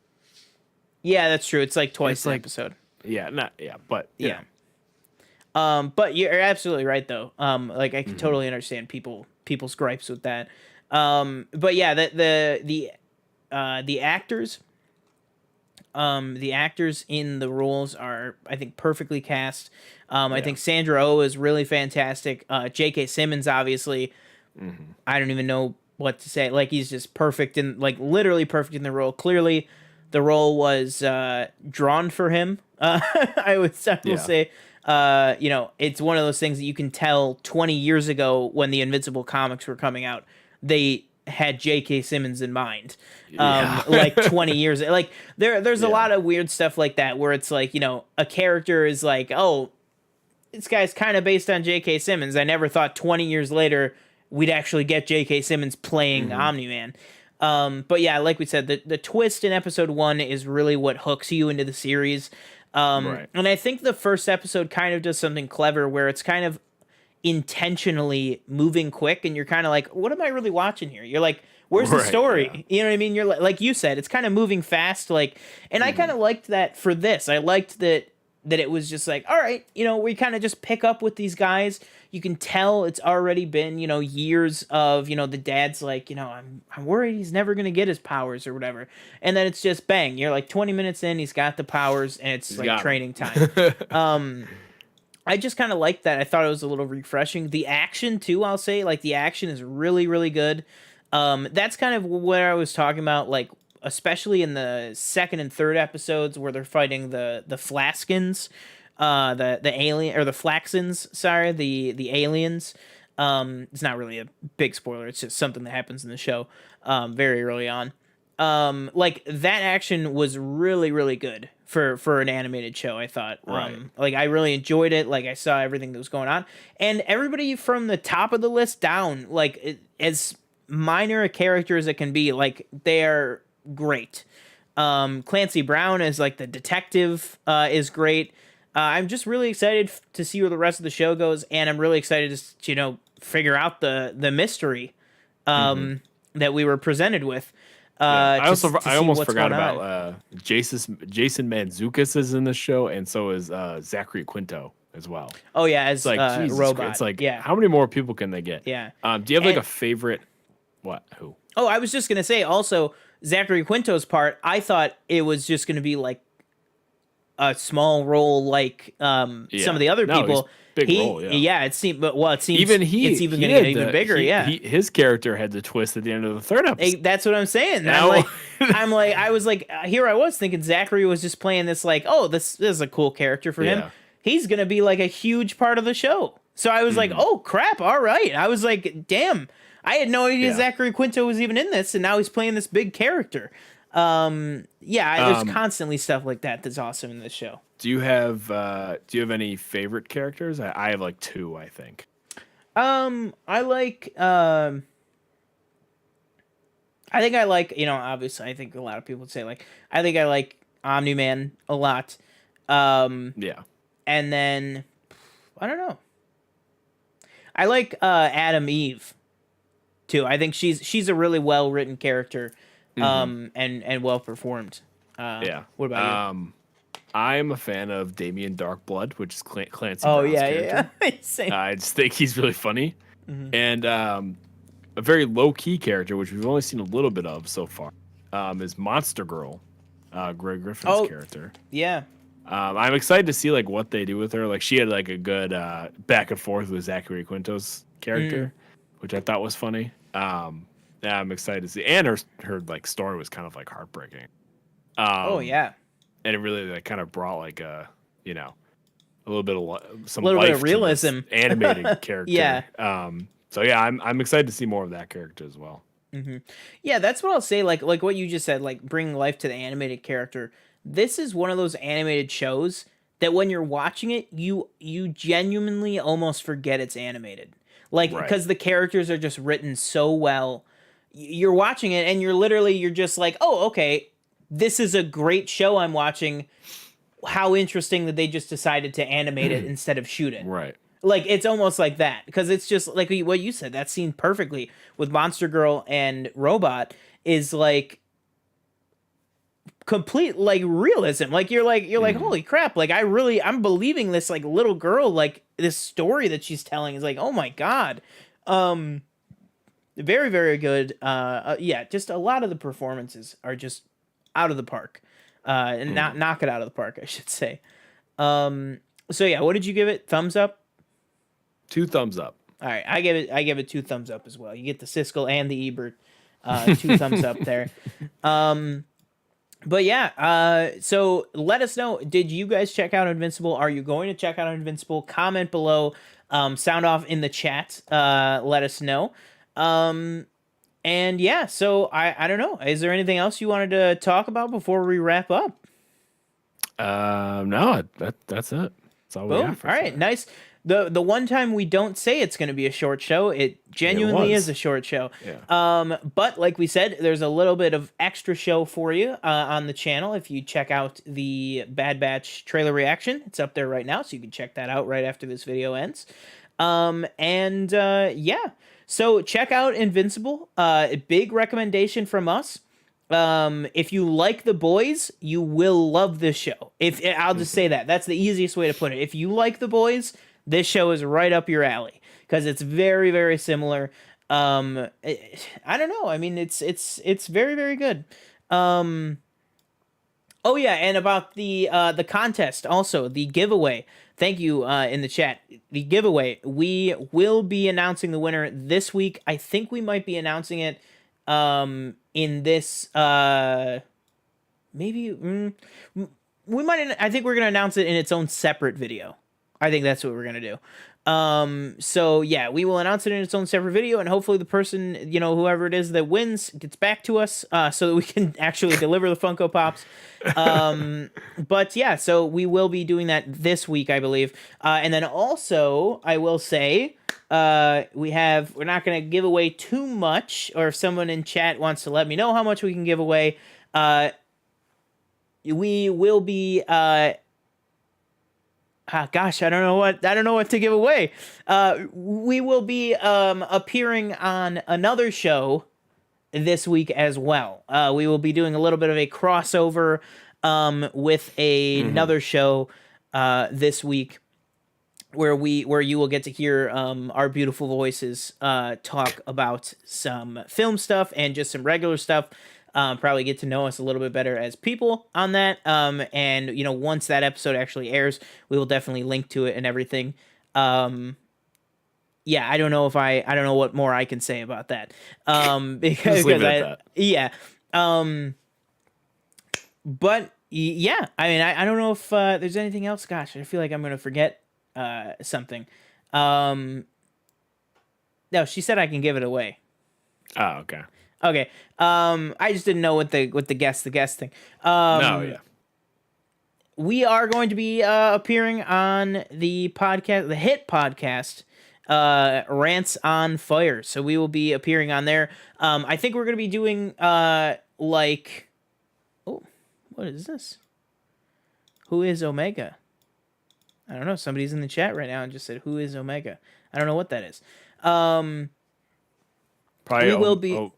Speaker 1: Yeah, that's true. It's like twice an episode.
Speaker 2: Yeah, but
Speaker 1: yeah. But you're absolutely right though. Like, I can totally understand people's gripes with that. But yeah, the actors. The actors in the roles are, I think, perfectly cast. I think Sandra Oh is really fantastic. J.K. Simmons, obviously, I don't even know what to say. Like, he's just perfect literally perfect in the role. Clearly, the role was drawn for him. I will say, it's one of those things that you can tell 20 years ago when the Invincible comics were coming out, they had J.K. Simmons in mind. Like 20 years, like there's a lot of weird stuff like that where it's like, a character is like, oh, this guy's kind of based on J.K. Simmons. I never thought 20 years later we'd actually get J.K. Simmons playing Omni-Man. But yeah, like we said, the twist in episode 1 is really what hooks you into the series. And I think the first episode kind of does something clever where it's kind of intentionally moving quick, and you're kind of like, what am I really watching here? You're like, where's the story? Yeah. You know what I mean? You're like you said, it's kind of moving fast, like, and I kind of liked that for this. I liked that it was just like, all right, we kind of just pick up with these guys. You can tell it's already been, years of, the dad's like, I'm worried he's never going to get his powers or whatever. And then it's just bang. You're like 20 minutes in, he's got the powers, and it's like training time. I just kind of liked that. I thought it was a little refreshing. The action too, I'll say, like, the action is really, really good. That's kind of what I was talking about, like, especially in the second and third episodes where they're fighting the Flaskins, the alien, or the Flaxins, sorry, the aliens. It's not really a big spoiler. It's just something that happens in the show, very early on. Like, that action was really, really good for an animated show, I thought. Like, I really enjoyed it. Like, I saw everything that was going on, and everybody from the top of the list down, like, as minor a character as it can be, like, they are great. Clancy Brown as like the detective is great. I'm just really excited to see where the rest of the show goes, and I'm really excited to figure out the mystery that we were presented with.
Speaker 2: I almost forgot about Jason Mantzoukas is in the show, and so is Zachary Quinto as well.
Speaker 1: Oh yeah, as
Speaker 2: it's like Jesus
Speaker 1: robot.
Speaker 2: Christ. It's like,
Speaker 1: yeah.
Speaker 2: How many more people can they get?
Speaker 1: Yeah.
Speaker 2: Do you have like a favorite? What? Who?
Speaker 1: Oh, I was just gonna say also Zachary Quinto's part. I thought it was just gonna be like a small role, like some of the other people.
Speaker 2: Big role, yeah.
Speaker 1: It seemed, but well, it seems
Speaker 2: it's
Speaker 1: even going to get even bigger.
Speaker 2: His character had the twist at the end of the third episode.
Speaker 1: That's what I'm saying.
Speaker 2: Now,
Speaker 1: I was like, here I was thinking Zachary was just playing this like, oh, this is a cool character for him. He's going to be like a huge part of the show. So I was like, oh crap, all right. I was like, damn, I had no idea Zachary Quinto was even in this, and now he's playing this big character. There's constantly stuff like that that's awesome in this show.
Speaker 2: Do you have any favorite characters? I have like two, I think.
Speaker 1: I like obviously I think a lot of people would say like I think I like Omni-Man a lot. And then I don't know. I like Adam Eve too. I think she's a really well written character. And well performed. What about you?
Speaker 2: I'm a fan of Damien Darkblood, which is Clancy.
Speaker 1: Oh
Speaker 2: Brown's character. I just think he's really funny, and a very low key character, which we've only seen a little bit of so far, is Monster Girl, Greg Griffin's character.
Speaker 1: Yeah.
Speaker 2: I'm excited to see like what they do with her. Like she had like a good back and forth with Zachary Quinto's character, which I thought was funny. Yeah, I'm excited to see, and her like story was kind of like heartbreaking. And it really like kind of brought like a little bit of realism, animated character.
Speaker 1: Yeah.
Speaker 2: So yeah, I'm excited to see more of that character as well.
Speaker 1: Yeah, that's what I'll say. Like what you just said, like bring life to the animated character. This is one of those animated shows that when you're watching it, you genuinely almost forget it's animated. Like because the characters are just written so well. You're watching it and you're just like, oh, okay, this is a great show I'm watching. How interesting that they just decided to animate it instead of shoot it.
Speaker 2: Right.
Speaker 1: Like, it's almost like that. Because it's just, like what you said, that scene perfectly with Monster Girl and Robot is, like, complete, like, realism. Like, you're like, holy crap. Like, I'm believing this, like, little girl, like, this story that she's telling is like, oh my God. Very, very good. Just a lot of the performances are just out of the park. And knock it out of the park, I should say. So yeah, what did you give it? Thumbs up?
Speaker 2: 2 thumbs up.
Speaker 1: All right, I give it 2 thumbs up as well. You get the Siskel and the Ebert 2 thumbs up there. But yeah, so let us know. Did you guys check out Invincible? Are you going to check out Invincible? Comment below. Sound off in the chat. Let us know. And yeah, so I don't know. Is there anything else you wanted to talk about before we wrap up?
Speaker 2: No, that's it. That's all we have.
Speaker 1: All right, nice. The one time we don't say it's going to be a short show, it genuinely is a short show.
Speaker 2: Yeah.
Speaker 1: But like we said, there's a little bit of extra show for you on the channel. If you check out the Bad Batch trailer reaction, it's up there right now, so you can check that out right after this video ends. Yeah. So check out Invincible. A big recommendation from us. If you like The Boys, you will love this show. I'll just say that. That's the easiest way to put it. If you like The Boys, this show is right up your alley because it's very, very similar. I don't know. I mean, it's very, very good. Oh yeah, and about the contest also, the giveaway. Thank you in the chat. The giveaway, we will be announcing the winner this week. I think we might be announcing it in this maybe we might. I think we're gonna announce it in its own separate video. I think that's what we're gonna do. So yeah, we will announce it in its own separate video, and hopefully the person, whoever it is that wins, gets back to us so that we can actually deliver the Funko Pops. But yeah, so we will be doing that this week, I believe. And then also, I will say, we're not going to give away too much, or if someone in chat wants to let me know how much we can give away, we will be gosh, I don't know what to give away. We will be appearing on another show this week as well. We will be doing a little bit of a crossover with another show this week where you will get to hear our beautiful voices talk about some film stuff and just some regular stuff. Probably get to know us a little bit better as people on that. And once that episode actually airs, we will definitely link to it and everything. Yeah, I don't know what more I can say about that. Because that. Yeah. But yeah, I mean, I don't know if there's anything else. Gosh, I feel like I'm gonna forget something. No, she said I can give it away.
Speaker 2: Oh, okay.
Speaker 1: Okay. I just didn't know what the guest thing.
Speaker 2: No, yeah.
Speaker 1: We are going to be appearing on the podcast, the hit podcast, Rants on Fire. So we will be appearing on there. I think we're going to be doing what is this? Who is Omega? I don't know. Somebody's in the chat right now and just said, "Who is Omega?" I don't know what that is.
Speaker 2: Probably
Speaker 1: we will be.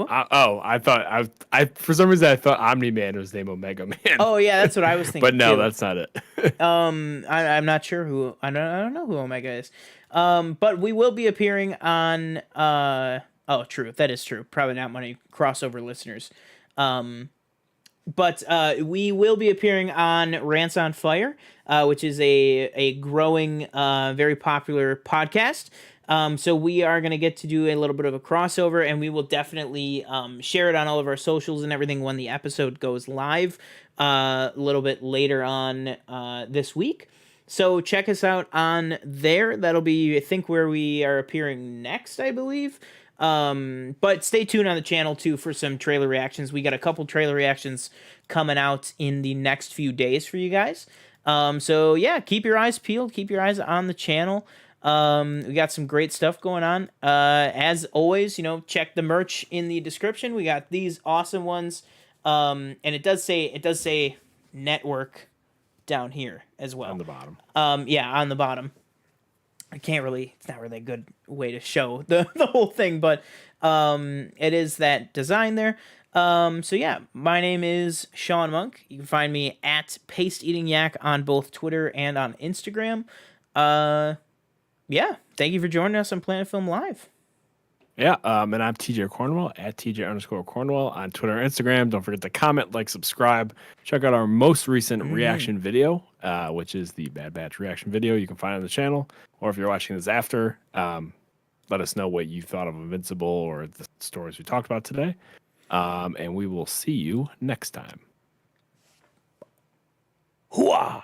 Speaker 2: I thought I for some reason I thought Omni-Man was named Omega Man.
Speaker 1: Oh yeah, that's what I was thinking.
Speaker 2: But no,
Speaker 1: too.
Speaker 2: That's not it.
Speaker 1: I'm not sure who. I don't know who Omega is. But we will be appearing on. Oh, true. That is true. Probably not many crossover listeners. But we will be appearing on Rants on Fire, which is a growing, very popular podcast. So we are going to get to do a little bit of a crossover, and we will definitely share it on all of our socials and everything when the episode goes live a little bit later on this week. So check us out on there. That'll be, I think, where we are appearing next, I believe. But stay tuned on the channel too for some trailer reactions. We got a couple trailer reactions coming out in the next few days for you guys. So yeah, keep your eyes peeled, keep your eyes on the channel. We got some great stuff going on. As always, check the merch in the description. We got these awesome ones. And it does say network down here as well.
Speaker 2: On the bottom.
Speaker 1: Yeah, on the bottom. It's not really a good way to show the whole thing, but it is that design there. So yeah, my name is Sean Monk. You can find me at Paste Eating Yak on both Twitter and on Instagram. Yeah, thank you for joining us on Planet Film Live.
Speaker 2: Yeah, and I'm TJ Cornwell at TJ_Cornwell on Twitter and Instagram. Don't forget to comment, like, subscribe. Check out our most recent reaction video, which is the Bad Batch reaction video you can find on the channel. Or if you're watching this after, let us know what you thought of Invincible or the stories we talked about today. And we will see you next time.
Speaker 1: Hooah!